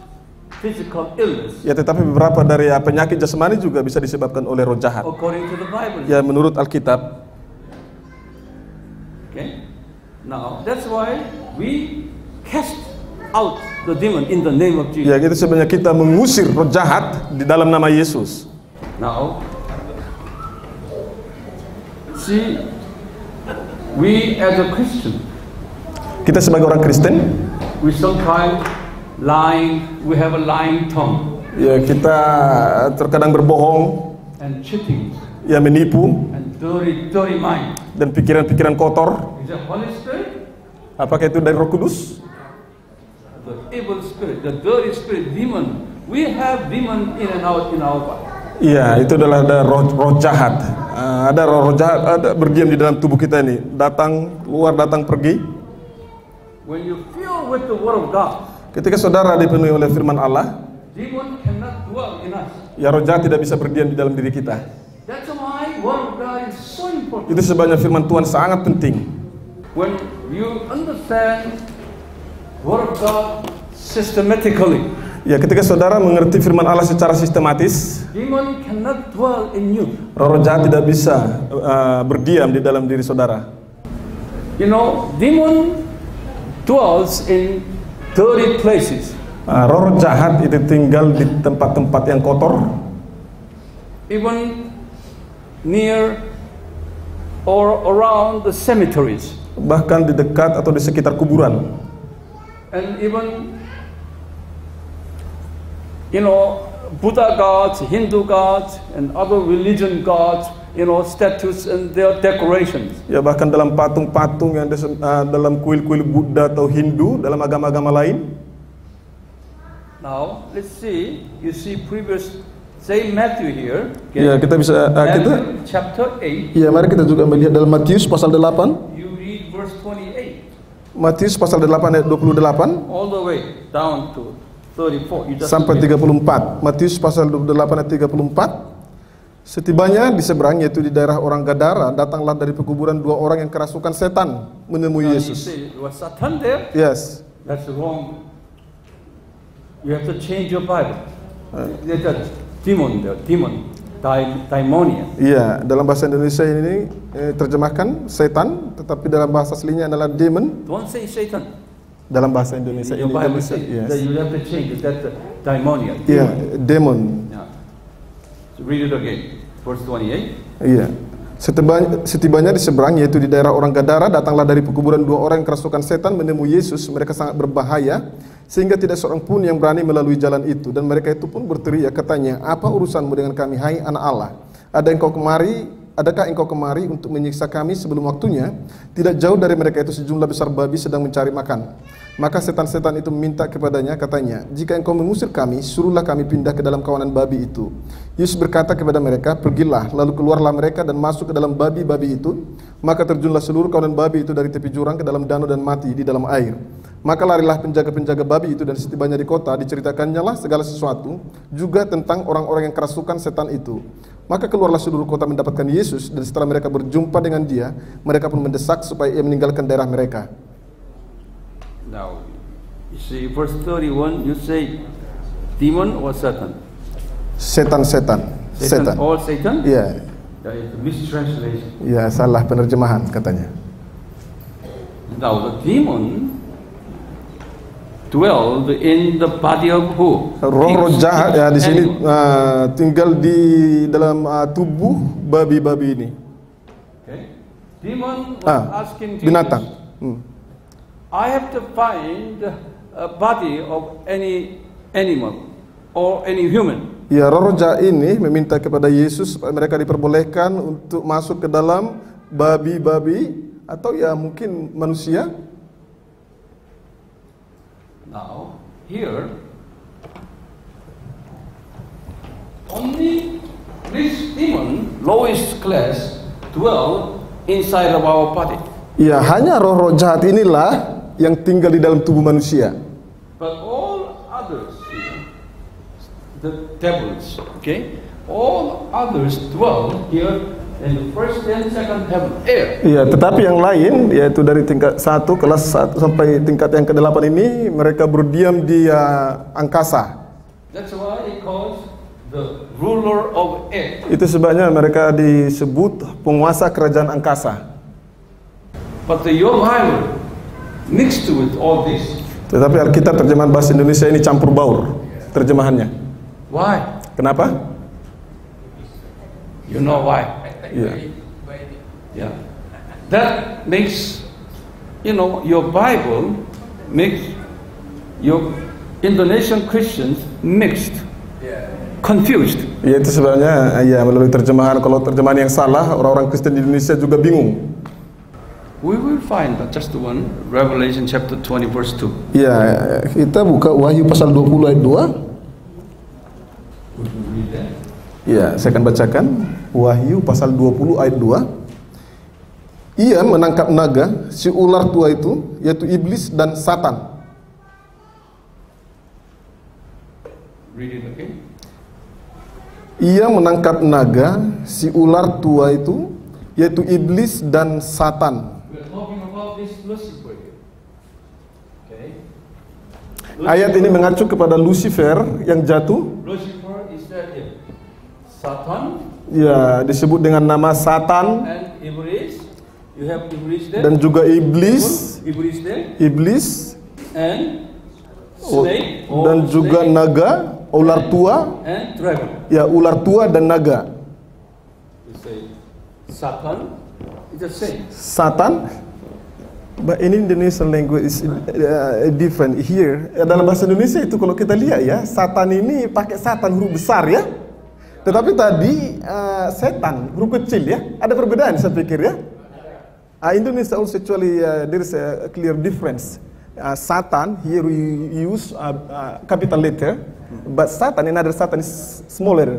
physical illness, Ya, tetapi beberapa dari penyakit jasmani juga bisa disebabkan oleh roh jahat. according to the Bible. Ya, menurut Alkitab. Okay. Now that's why we cast out the demon in the name of Jesus. Ya, itu sebenarnya kita mengusir roh jahat di dalam nama Yesus. Now, see, we as a Christian, Kita sebagai orang Kristen, we sometimes we have a lying tongue ya kita terkadang berbohong, and cheating ya menipu and dirty mind. dan pikiran-pikiran kotor. Is it Holy Spirit? Apakah itu dari Roh Kudus? The evil spirit, the dirty spirit, demon. We have demon in and out in our body. Iya, itu adalah ada roh jahat. Ada roh jahat, ada berdiam di dalam tubuh kita ini. Datang, keluar, datang, pergi. When you fill with the word of God, Ketika saudara dipenuhi oleh firman Allah, demon cannot dwell in us. ya roh jahat tidak bisa berdiam di dalam diri kita. That's why word of God is so important. Itu sebabnya firman Tuhan sangat penting. When you understand word of God systematically, Ya, ketika saudara mengerti firman Allah secara sistematis, demon cannot dwell in you. roh jahat tidak bisa berdiam di dalam diri saudara. You know, demon dwells in dirty places. Roh jahat itu tinggal di tempat-tempat yang kotor, Even near or around the cemeteries, bahkan di dekat atau di sekitar kuburan. and even, you know, Buddha gods, Hindu gods, and other religion gods, you know, statues and their decorations. Ya, bahkan dalam patung-patung yang dalam kuil-kuil Buddha atau Hindu, dalam agama-agama lain. Now let's see. You see previous, say Matthew here. Ya, kita bisa Matthew chapter 8. ya mari kita juga melihat dalam Matius pasal 8. You read verse 28 Matius pasal 8 ayat 28 all the way down to 34. You just sampai read. 34. Matius pasal 28 ayat 34. Setibanya di seberang, yaitu di daerah orang Gadara, datanglah dari pekuburan dua orang yang kerasukan setan menemui Now, you Yesus. say, was Satan there? Yes. That's wrong. You have to change your Bible. There's a demon there, daimonia. Iya, dalam bahasa Indonesia ini terjemahkan setan, tetapi dalam bahasa aslinya adalah demon. Don't say Satan. Dalam bahasa Indonesia Your ini Bible Indonesia, says yes. that you have to change it. That's daimonia. Iya, demon. Yeah. So read it again. Verse 28. Iya. Setibanya di seberang, yaitu di daerah orang Gadara, datanglah dari pekuburan dua orang yang kerasukan setan menemui Yesus. Mereka sangat berbahaya, sehingga tidak seorang pun yang berani melalui jalan itu. Dan mereka itu pun berteriak, katanya, apa urusanmu dengan kami, hai anak Allah? Adakah engkau kemari untuk menyiksa kami sebelum waktunya? Tidak jauh dari mereka itu sejumlah besar babi sedang mencari makan. Maka setan-setan itu meminta kepadanya, katanya, jika engkau mengusir kami, suruhlah kami pindah ke dalam kawanan babi itu. Yesus berkata kepada mereka, pergilah. Lalu keluarlah mereka dan masuk ke dalam babi-babi itu. Maka terjunlah seluruh kawanan babi itu dari tepi jurang ke dalam danau dan mati di dalam air. Maka larilah penjaga-penjaga babi itu, dan setibanya di kota diceritakannya lah segala sesuatu, juga tentang orang-orang yang kerasukan setan itu. Maka keluarlah seluruh kota mendapatkan Yesus, dan setelah mereka berjumpa dengan dia, mereka pun mendesak supaya ia meninggalkan daerah mereka. Now, you see, verse 31, you say demon or Satan? Setan-setan. Setan. All Satan? Iya. That is a mistranslation. Ya, salah penerjemahan katanya. Now, the demon dwelled in the body of who? Roh-roh jahat ya di sini Animal. tinggal di dalam tubuh babi-babi ini. Okay. Demon was asking Jesus, Binatang. I have to find a body of any animal or any human. Ya, roh jahat ini meminta kepada Yesus supaya mereka diperbolehkan untuk masuk ke dalam babi-babi atau ya mungkin manusia. Now, here, only this demon, lowest class, dwell inside of our body. Ya, hanya roh-roh jahat inilah yang tinggal di dalam tubuh manusia. But all others, the devils, okay, all others dwell here in the first and second heaven, air. Iya, tetapi yang lain yaitu dari tingkat 1 kelas 1 sampai tingkat yang ke-8 ini mereka berdiam di angkasa. That's why it calls the ruler of air. Itu sebabnya mereka disebut penguasa kerajaan angkasa. But your Bible mixed with all this. Tetapi Alkitab terjemahan bahasa Indonesia ini campur baur terjemahannya. Why? Kenapa? You know why? Iya. Yeah. That makes, you know, your Bible makes your Indonesian Christians mixed, confused. Ya, itu sebenarnya ya melalui terjemahan, kalau terjemahan yang salah orang-orang Kristen di Indonesia juga bingung. We will find just one, Revelation chapter 20 verse 2. Ya, kita buka Wahyu pasal 20 ayat 2. Ya, saya akan bacakan Wahyu pasal 20 ayat 2. Ia menangkap naga, si ular tua itu, yaitu iblis dan Satan. Read it again. Ia menangkap naga, si ular tua itu, yaitu iblis dan Satan. We're talking about this Lucifer here. Okay. Ayat ini mengacu kepada Lucifer yang jatuh. Lucifer is that here. Satan Ya, disebut dengan nama Satan and Iblis. You have Iblis there. dan juga iblis, Iblis there. iblis And snake. dan juga snake, naga, ular tua. and dragon. Ya, ular tua dan naga. You say Satan is the same. Satan, but in Indonesian language is different here. Dalam bahasa Indonesia itu kalau kita lihat ya, Satan ini pakai Satan huruf besar ya. Tetapi tadi setan huruf kecil ya. Ada perbedaan saya pikir ya. Indonesia also actually there is a clear difference. Satan here we use capital letter, but Satan, another Satan is smaller.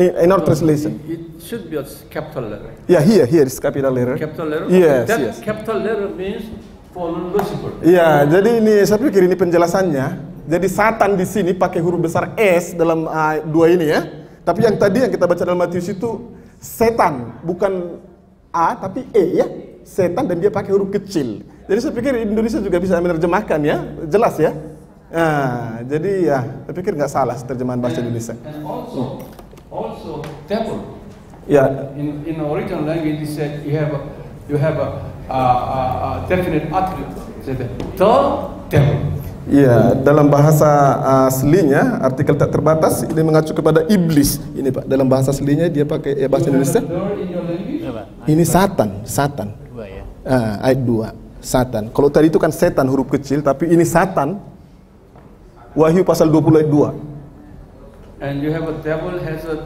In our translation. It should be a capital letter. Yeah, here is capital letter. Capital letter? Yes, That yes. capital letter means for Lucifer. Iya, jadi ini saya pikir ini penjelasannya Jadi Satan di sini pakai huruf besar S dalam dua ini ya. Tapi yang tadi yang kita baca dalam Matius itu setan, bukan A tapi E ya. Setan dan dia pakai huruf kecil. Jadi saya pikir Indonesia juga bisa menerjemahkan ya, jelas ya. Nah, jadi ya, saya pikir nggak salah terjemahan bahasa Indonesia. And also devil. Ya. In original language, it said you have a definite article. It said the devil. Ya, dalam bahasa aslinya artikel tak terbatas ini mengacu kepada iblis. Ini Pak, dalam bahasa aslinya dia pakai bahasa Indonesia. Ini Satan. Ayat 2, Satan. Kalau tadi itu kan setan huruf kecil, tapi ini Satan. Wahyu pasal 20 ayat 2. And you have a devil has a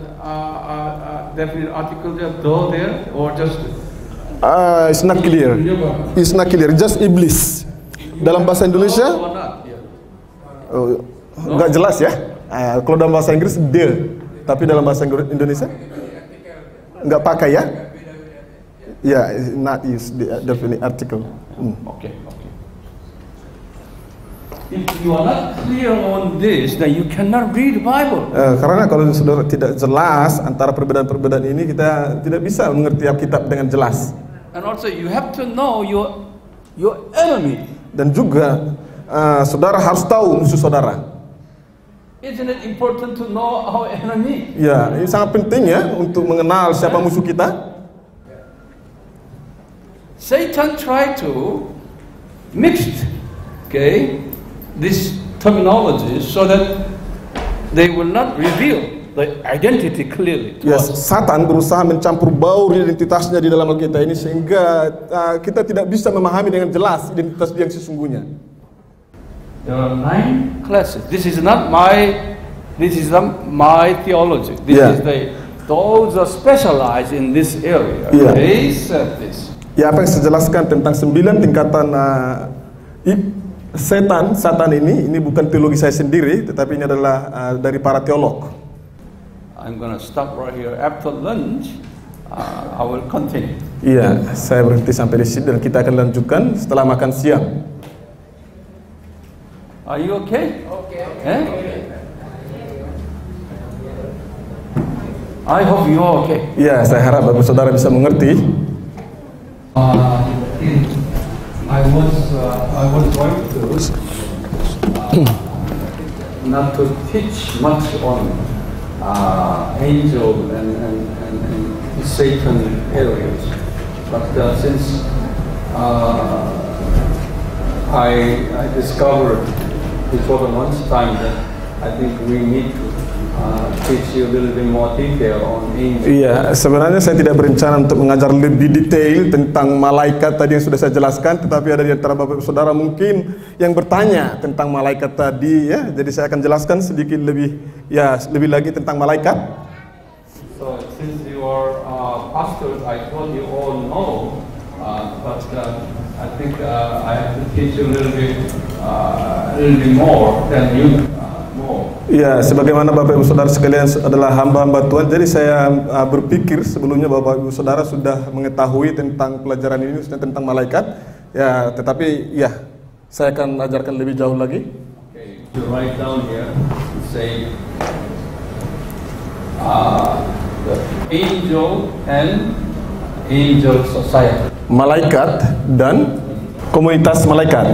definite article there or just It's not clear. It's not clear. Just iblis. Dalam bahasa Indonesia nggak jelas ya. Kalau dalam bahasa Inggris the, tapi dalam bahasa Indonesia nggak pakai ya. Ya, not use the definite article. Okay. If you are not clear on this, then you cannot read the Bible. Karena kalau saudara tidak jelas antara perbedaan-perbedaan ini, kita tidak bisa mengerti Alkitab dengan jelas. And also you have to know your enemy. Dan juga saudara harus tahu musuh saudara. Isn't it important to know our enemy? Ya, ini sangat penting ya untuk mengenal siapa musuh kita. Satan tried to mix, this terminology so that they will not reveal the identity clearly. Yes, Satan berusaha mencampur baur identitasnya di dalam Alkitab ini sehingga kita tidak bisa memahami dengan jelas identitas dia yang sesungguhnya. There are 9 classes. This is not my theology. Those are specialized in this area. Yeah. They said this. Ya, apa yang saya jelaskan tentang 9 tingkatan Satan ini bukan teologi saya sendiri, tetapi ini adalah dari para teolog. I'm gonna stop right here. After lunch, I will continue. Iya, saya berhenti sampai di sini dan kita akan lanjutkan setelah makan siang. Are you okay? Okay. I hope you are okay. Iya, saya harap Bapak Saudara bisa mengerti. I was going to not to teach much on angel and Satan areas, but since I discovered before the lunchtime that I think we need to teach you a little bit more detail on angel. Iya, sebenarnya saya tidak berencana untuk mengajar lebih detail tentang malaikat tadi yang sudah saya jelaskan, tetapi ada di antara Bapak Saudara mungkin yang bertanya tentang malaikat tadi ya. Jadi saya akan jelaskan sedikit lebih lagi tentang malaikat. So since you are pastors, I thought you all know, but I think I have to teach you a little bit more than you. Ya, sebagaimana Bapak Ibu Saudara sekalian adalah hamba-hamba Tuhan, jadi saya berpikir sebelumnya Bapak Ibu Saudara sudah mengetahui tentang pelajaran ini, tentang malaikat. Ya, tetapi ya, saya akan ajarkan lebih jauh lagi. Okay, you write down here, say the angel and angel society. Malaikat dan komunitas malaikat.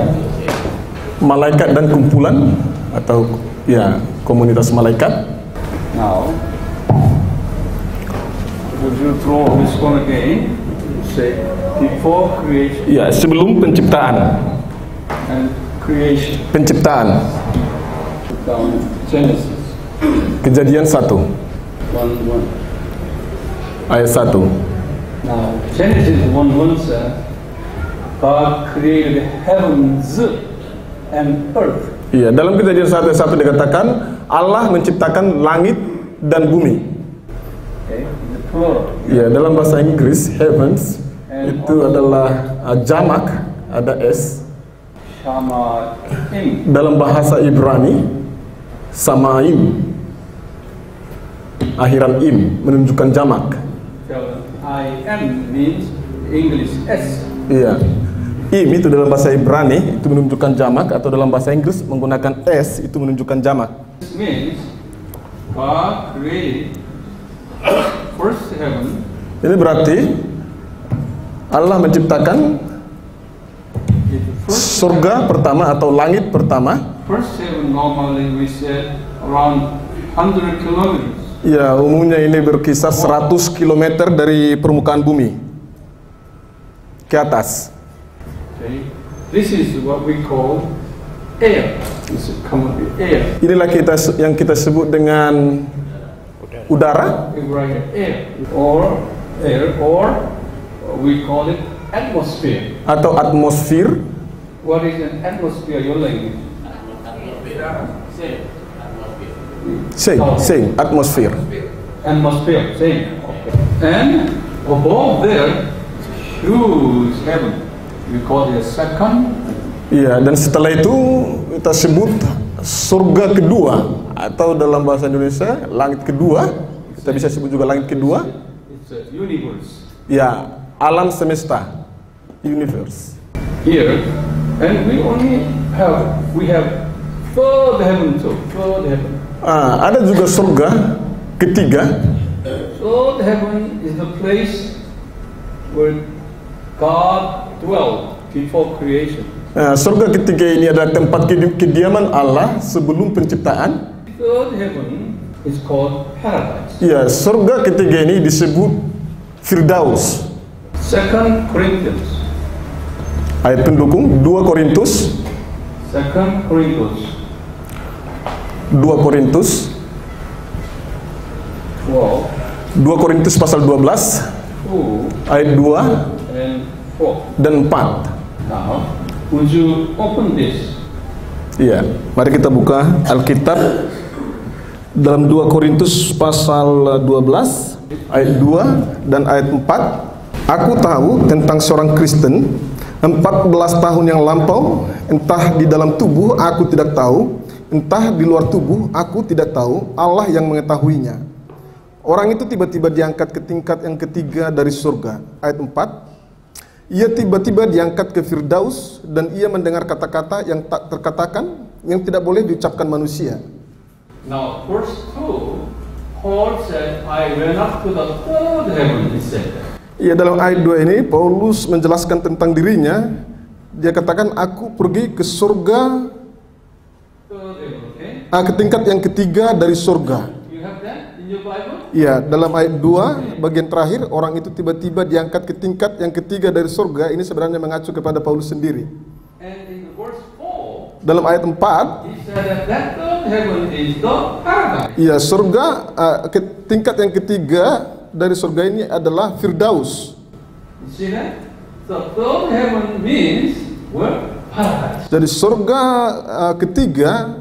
Malaikat dan kumpulan atau ya, komunitas malaikat. Now, would you draw this one again? Say, before creation. Ya, sebelum penciptaan. And creation. Penciptaan. Down Genesis. Kejadian 1. 1:1. Ayat 1. Now, Genesis 1:1 says, God created heavens and earth. Iya, dalam Kejadian 1:1 dikatakan Allah menciptakan langit dan bumi. Okay, the plural. Iya, dalam bahasa Inggris heavens itu adalah jamak, ada s. Shamaim. Dalam bahasa Ibrani samaim, akhiran im menunjukkan jamak. I am means English S. Iya. Im itu dalam bahasa Ibrani itu menunjukkan jamak, atau dalam bahasa Inggris menggunakan s itu menunjukkan jamak. This means God created first heaven. Ini berarti Allah menciptakan surga pertama atau langit pertama. First heaven normally we said around 100 kilometers. Ya, umumnya ini berkisar 100 km dari permukaan bumi ke atas. Okay. This is what we call air. This is common air. Inilah yang kita sebut dengan udara. Air or we call it atmosphere. Atau atmosfer. What is an atmosphere? Your language? Same, atmosphere. Atmosphere, same. Okay. And above there, huge heaven. We call it a second. Iya, dan setelah itu kita sebut surga kedua, atau dalam bahasa Indonesia langit kedua. Kita bisa sebut juga langit kedua. It's a universe. Ya, alam semesta, universe. Here, and we have third heaven too. Third heaven. Ada juga surga ketiga. Third heaven is the place where God dwelt before creation. Surga ketiga ini adalah tempat kediaman Allah sebelum penciptaan. Third heaven is called paradise. Ya, surga ketiga ini disebut Firdaus. 2 Corinthians. Ayat pendukung 2 Korintus. 2 Corinthians 2 Korintus 12. 2 Korintus pasal 12 ayat 2 and 4. dan 4. Now, would you open this? Iya, mari kita buka Alkitab dalam 2 Korintus pasal 12 ayat 2 dan ayat 4. Aku tahu tentang seorang Kristen 14 tahun yang lampau, entah di dalam tubuh aku tidak tahu, entah di luar tubuh aku tidak tahu, Allah yang mengetahuinya. Orang itu tiba-tiba diangkat ke tingkat yang ketiga dari surga. Ayat 4. Ia tiba-tiba diangkat ke Firdaus dan ia mendengar kata-kata yang tak terkatakan, yang tidak boleh diucapkan manusia. Now, verse 2, Paul said, I went up to the third heaven, he said. Ya, dalam ayat 2 ini Paulus menjelaskan tentang dirinya. Dia katakan, aku pergi ke surga, ke tingkat yang ketiga dari surga. You have that in your Bible? Ya, dalam ayat 2 bagian terakhir, orang itu tiba-tiba diangkat ke tingkat yang ketiga dari surga. Ini sebenarnya mengacu kepada Paulus sendiri. And in verse 4, Dalam ayat 4, he said that third heaven is the paradise. ya, surga tingkat yang ketiga dari surga ini adalah Firdaus. You see that? The third heaven means what? Paradise. Jadi surga ketiga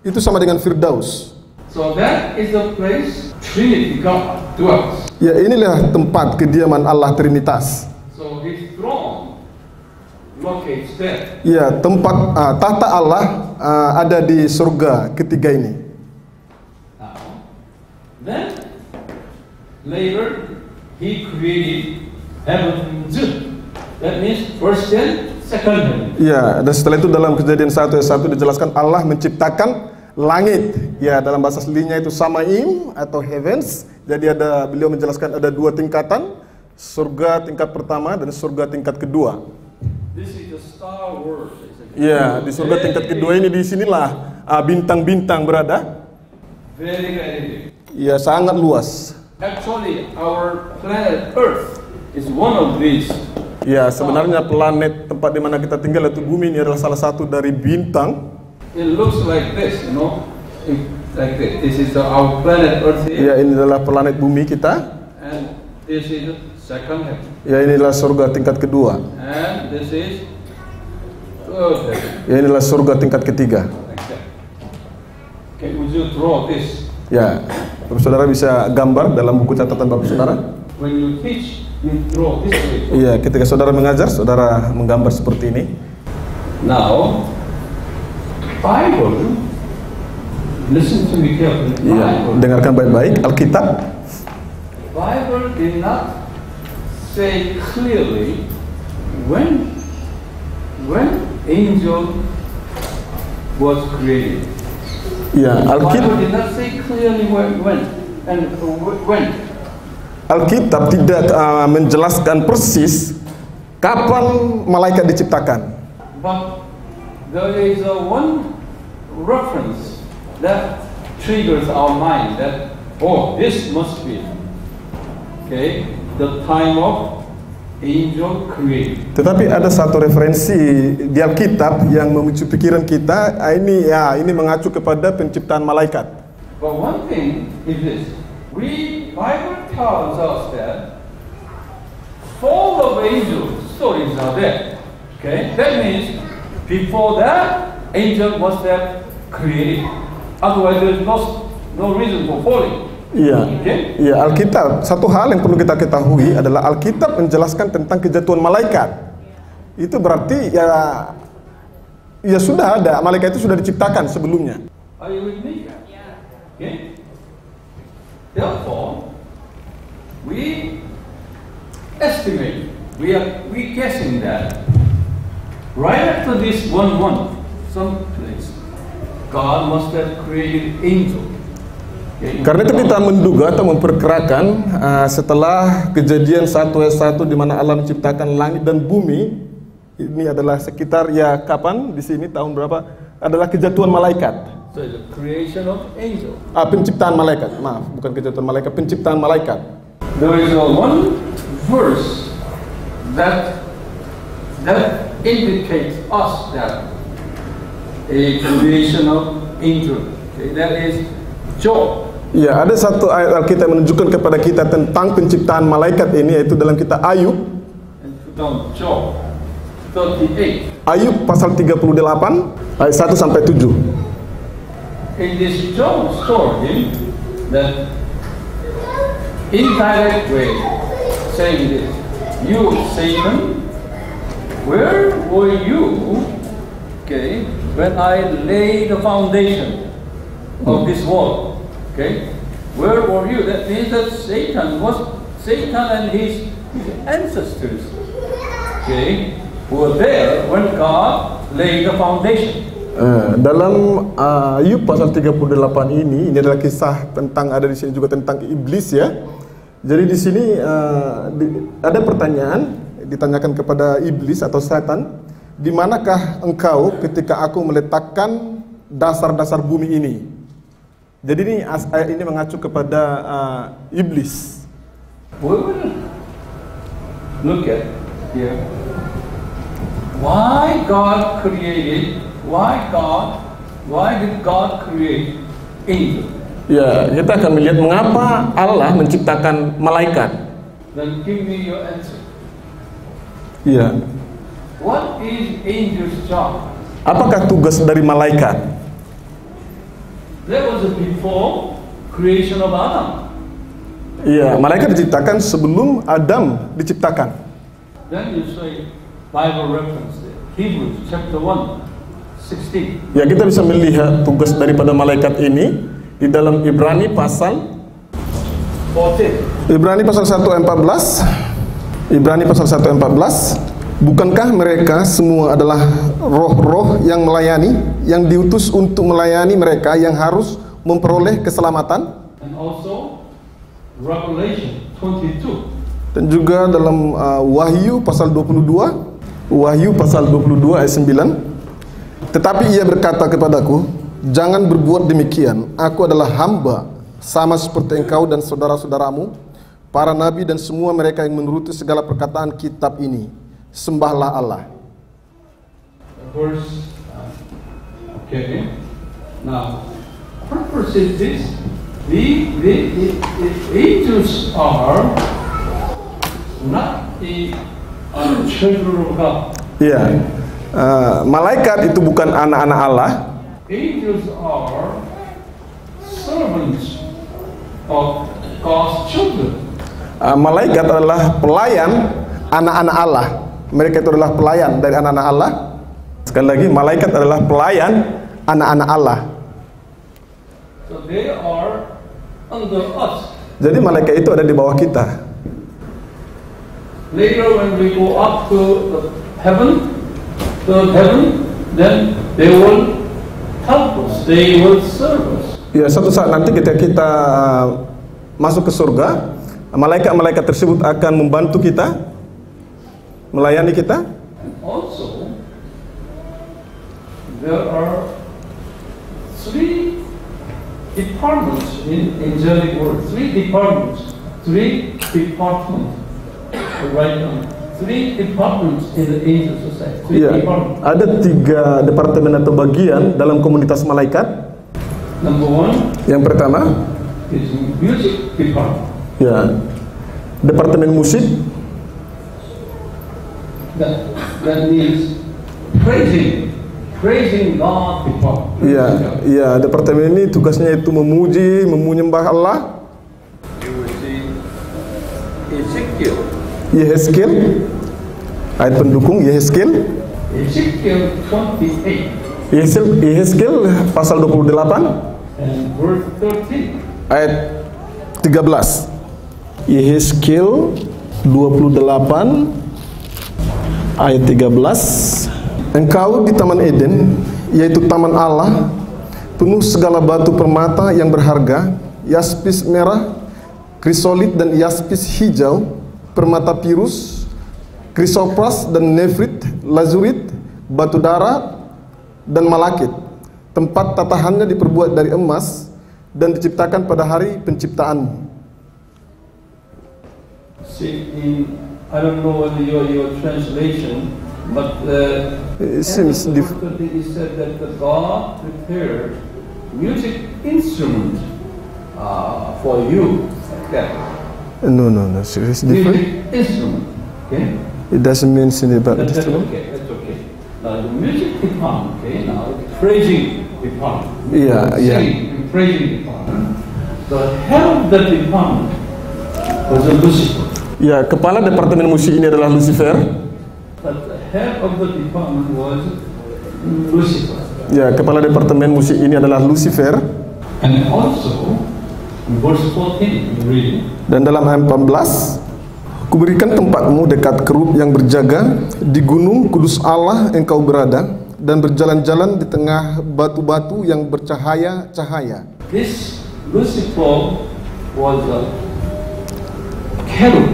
itu sama dengan Firdaus. So that is the place Trinity God dwells. Ya, inilah tempat kediaman Allah Trinitas. So his throne locates there. Ya, tempat tahta Allah ada di surga ketiga ini. Now, then later he created heaven. That means first and second heaven. Ya, dan setelah itu dalam Kejadian 1 ayat 1 dijelaskan Allah menciptakan langit. Ya, dalam bahasa aslinya itu samaim atau heavens. Jadi beliau menjelaskan ada dua tingkatan, surga tingkat pertama dan surga tingkat kedua. This is the star world. Ya, di surga tingkat kedua ini disinilah bintang-bintang berada. Very, very big. Ya, sangat luas. Actually, our planet Earth is one of these. Ya, sebenarnya planet tempat di mana kita tinggal itu bumi ini adalah salah satu dari bintang. It looks like this, you know, like this. This is our planet Earth here. Ya, ini adalah planet bumi kita. And this is the second heaven. Ya, inilah surga tingkat kedua. And this is third heaven. Ya, inilah surga tingkat ketiga. Like that. Okay, would you draw this? Ya, Bapak Saudara bisa gambar dalam buku catatan Bapak Saudara. When you teach, you draw this way. Iya, ketika saudara mengajar, saudara menggambar seperti ini. Now, Bible, listen to me carefully. Iya, Bible, dengarkan baik-baik. Alkitab, Bible did not say clearly when when angel was created. Ya, Bible did not say clearly when and when. Alkitab tidak menjelaskan persis kapan malaikat diciptakan. But there is one reference that triggers our mind that, oh, this must be, okay, the time of angel created. Tetapi ada satu referensi di Alkitab yang memicu pikiran kita, ini mengacu kepada penciptaan malaikat. But one thing is this, Bible tells us that full of angel stories are there. Okay, that means before that angel was that created. Otherwise there is no reason for falling. Iya, Okay? iya, Alkitab. Satu hal yang perlu kita ketahui adalah Alkitab menjelaskan tentang kejatuhan malaikat. Itu berarti ya sudah ada, malaikat itu sudah diciptakan sebelumnya. Are you with me? Okay. Therefore, we estimate, we guessing that right after this 1 month, someplace, God must have created angel. Karena itu kita menduga atau memperkirakan setelah kejadian 1:1 di mana Allah menciptakan langit dan bumi, ini adalah sekitar kapan di sini tahun berapa? Adalah kejatuhan malaikat. So the creation of angel. Penciptaan malaikat. Maaf, bukan kejatuhan malaikat, penciptaan malaikat. There is one verse that indicates us that a creation of angel. Okay, that is Job. Ya, ada satu ayat Alkitab menunjukkan kepada kita tentang penciptaan malaikat ini, yaitu dalam kitab Ayub. Job 38. Ayub pasal 38 ayat 1 sampai 7. In this Job story, that indirect way saying this, you Satan, where were you, okay, when I laid the foundation of this world? Okay, where were you? That means that Satan and his ancestors, okay, were there when God laid the foundation. Dalam Ayub pasal 38 ini adalah kisah tentang, ada di sini juga tentang iblis ya. Jadi di sini ada pertanyaan ditanyakan kepada iblis atau setan, di manakah engkau ketika aku meletakkan dasar-dasar bumi ini? Jadi ini ayat ini mengacu kepada iblis. We will look at here. Why did God create angel? Ya, kita akan melihat mengapa Allah menciptakan malaikat. Then give me your answer. Ya. What is angel's job? Apakah tugas dari malaikat? That was before creation of Adam. Iya, malaikat diciptakan sebelum Adam diciptakan. Then you say Bible reference there. Hebrews chapter 1, 16. Ya, kita bisa melihat tugas daripada malaikat ini di dalam Ibrani pasal 14. Ibrani pasal 1:14. Ibrani pasal 1:14. Bukankah mereka semua adalah roh-roh yang melayani, yang diutus untuk melayani mereka yang harus memperoleh keselamatan? And also Revelation 22. Dan juga dalam Wahyu pasal 22. Wahyu pasal 22 ayat 9. Tetapi ia berkata kepadaku, jangan berbuat demikian. Aku adalah hamba, sama seperti engkau dan saudara-saudaramu, para nabi dan semua mereka yang menuruti segala perkataan kitab ini. Sembahlah Allah. Verse, okay. Now, purpose is this: the angels are not the children of God. Iya. Malaikat itu bukan anak-anak Allah. Angels are servants of God's children. Malaikat adalah pelayan anak-anak Allah. Mereka itu adalah pelayan dari anak-anak Allah. Sekali lagi, malaikat adalah pelayan anak-anak Allah. So they are under us. Jadi malaikat itu ada di bawah kita. Later when we go up to the heaven, to heaven, then they will help us, they will serve us. Ya, suatu saat nanti ketika kita masuk ke surga, malaikat-malaikat tersebut akan membantu kita, melayani kita. And also, there are 3 departments in angelic world. 3 departments. Right now. 3 departments in the angel society. 3 Ya, departments. ada 3 departemen atau bagian dalam komunitas malaikat. Number 1 Yang pertama, is music department. ya, departemen musik. That means praising God department. Ya, departemen ini tugasnya itu memuji, menyembah Allah. You will see Ezekiel. Yehezkiel, ayat pendukung Yehezkiel. Ezekiel 28 Yehezkiel pasal 28 and verse 13. ayat 13. Yehezkiel 28 ayat 13. Engkau di Taman Eden, yaitu taman Allah, penuh segala batu permata yang berharga, yaspis merah, krisolit dan yaspis hijau, permata pirus, krisopras dan nefrit, lazurit, batu dara dan malakit. Tempat tatahannya diperbuat dari emas dan diciptakan pada hari penciptaanmu. See, I don't know whether your translation, but It seems it said that the God prepared music instrument for you. Like that. No, it's different. Music instrument. Okay. It doesn't mention about That's this. okay. That's okay. Now the music department. Okay. Now the praising department. Yeah. Singing, praising department. The head of the department was a Lucifer. Ya, kepala departemen musik ini adalah Lucifer. But the head of the department was Lucifer. Ya, kepala departemen musik ini adalah Lucifer. And also, in verse 14, you read, Dan dalam ayat 14, kuberikan tempatmu dekat kerub yang berjaga, di gunung kudus Allah engkau berada, dan berjalan-jalan di tengah batu-batu yang bercahaya-cahaya. this Lucifer was a cherub.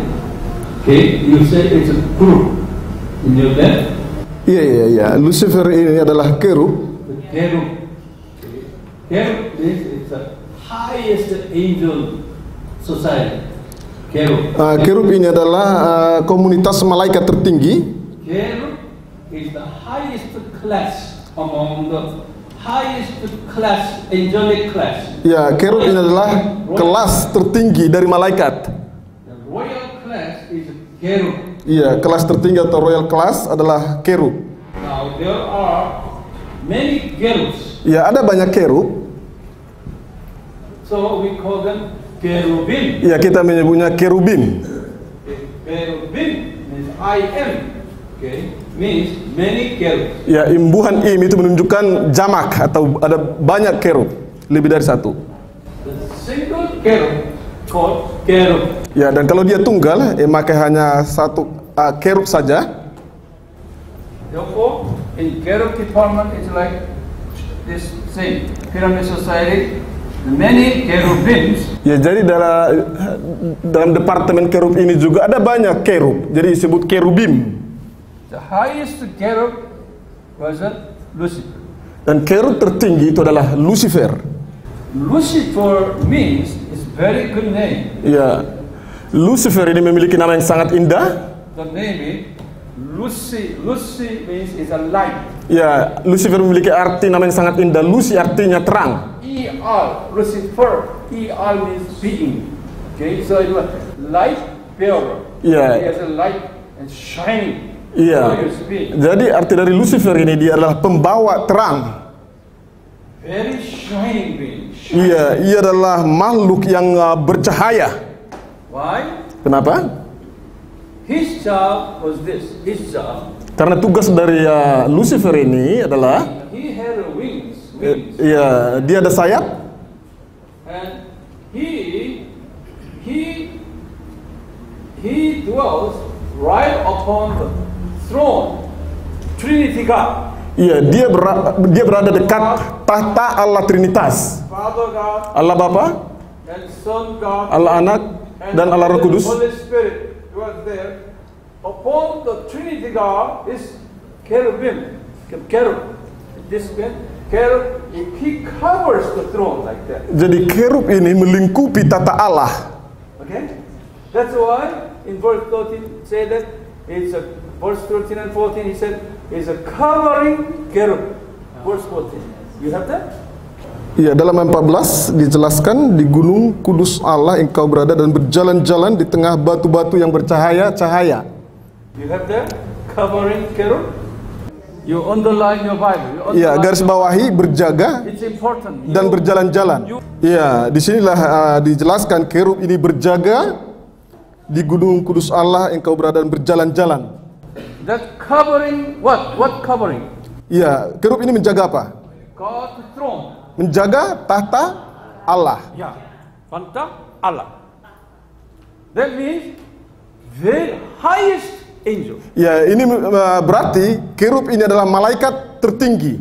Okay, you say it's a group. In your bed, Iya. Lucifer ini adalah kerub. the cherub. Okay. Cherub means it's the highest angel society. Cherub. Kerub ini adalah komunitas malaikat tertinggi. Cherub is the highest class among the highest class, angelic class. Ya, kerub ini adalah kelas tertinggi dari malaikat. The royal class is cherub. Iya, kelas tertinggi atau royal class adalah kerub. Now there are many cherubs, Ya, ada banyak kerub. so we call them cherubim. Ya, kita menyebutnya kerubim. Cherubim means I am, okay, means many cherubs. Ya, imbuhan im itu menunjukkan jamak atau ada banyak kerub, lebih dari satu. The single cherub called cherub. Ya, dan kalau dia tunggal, maka hanya satu kerub saja. Therefore, in cherub department, it's like this thing, pyramid society, the many cherubims. Ya, jadi dalam departemen kerub ini juga ada banyak kerub. Jadi disebut kerubim. The highest cherub was Lucifer. Dan kerub tertinggi itu adalah Lucifer. Lucifer means it's very good name. Ya, Lucifer ini memiliki nama yang sangat indah. The name is Lucy. Lucy means it's a light. Ya, Lucifer memiliki arti nama yang sangat indah. Lucy artinya terang. E-R, Lucifer. E-R means being. Okay, so it was light bearer. Yeah. He has a light and shining. Iya. So you speak. Jadi arti dari Lucifer ini dia adalah pembawa terang. Very shining being. Iya, ia adalah makhluk yang bercahaya. Why? Kenapa? His job was this. His job. Karena tugas dari Lucifer ini adalah He had wings. ya, dia ada sayap. And he dwells right upon the throne Trinity God. Iya, dia berada dekat tahta Allah Trinitas. Father God, Allah Bapa, and Son God, Allah Anak, dan Allah Roh Kudus. Holy Spirit was there. Upon the Trinity God is cherubim. Cherub. This cherub, he covers the throne like that. Jadi kerub ini melingkupi tata Allah. Okay? That's why in verse 13 say that it's a verse 13 and 14 he said it's a covering cherub. Verse 14. You have that? Iya, dalam 14 dijelaskan di gunung kudus Allah engkau berada dan berjalan-jalan di tengah batu-batu yang bercahaya-cahaya. You have that? Covering cherub? You underline your Bible. Iya, garis bawahi berjaga It's important. dan berjalan-jalan. Iya, disinilah dijelaskan kerub ini berjaga di gunung kudus Allah engkau berada dan berjalan-jalan. That covering what? What covering? Iya, kerub ini menjaga apa? God's throne. Menjaga tahta Allah. Yeah. Tahta Allah. That means the highest angel. Ya, ini berarti kerub ini adalah malaikat tertinggi.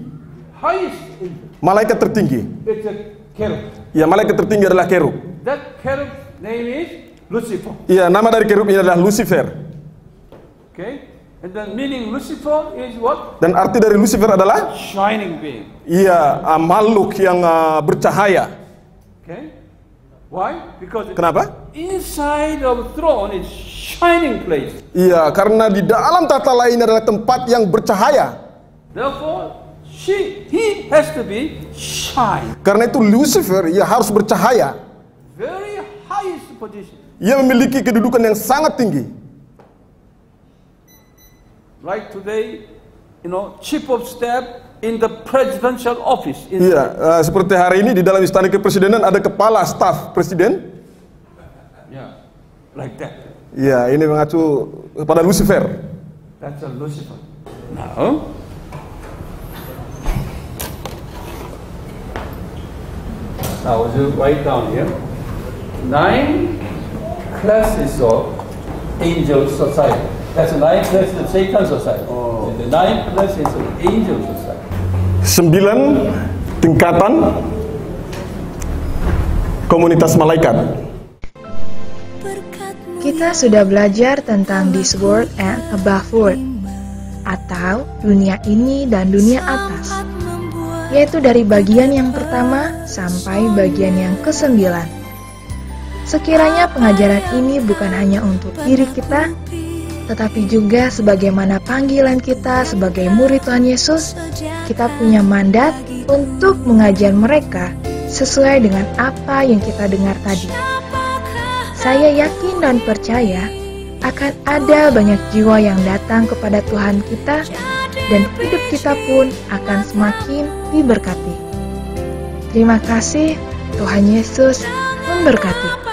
Highest angel. Malaikat tertinggi. It's a cherub. Ya, malaikat tertinggi adalah kerub. That cherub's name is Lucifer. Ya, nama dari kerub ini adalah Lucifer. Okay? And the meaning Lucifer is what? Dan arti dari Lucifer adalah Shining being. iya, makhluk yang bercahaya. Okay? Why? Because Kenapa? inside of throne is shining place. Iya, karena di dalam tata lain adalah tempat yang bercahaya. Therefore, he has to be shine. Karena itu Lucifer ia harus bercahaya. Very highest position. Ia memiliki kedudukan yang sangat tinggi. Like today, chief of staff in the presidential office. Iya, seperti hari ini di dalam istana kepresidenan ada kepala staf presiden. Yeah, like that. Iya, ini mengacu pada Lucifer. That's a Lucifer. Now, would you write down here? 9 classes of angel society. That's 9 classes of Satan society. The 9 classes of angel society. 9 tingkatan komunitas malaikat. Kita sudah belajar tentang this world and above world, atau dunia ini dan dunia atas, yaitu dari bagian yang pertama sampai bagian yang ke-9. Sekiranya pengajaran ini bukan hanya untuk diri kita, tetapi juga sebagaimana panggilan kita sebagai murid Tuhan Yesus, kita punya mandat untuk mengajar mereka sesuai dengan apa yang kita dengar tadi. Saya yakin dan percaya akan ada banyak jiwa yang datang kepada Tuhan kita, dan hidup kita pun akan semakin diberkati. Terima kasih, Tuhan Yesus memberkati.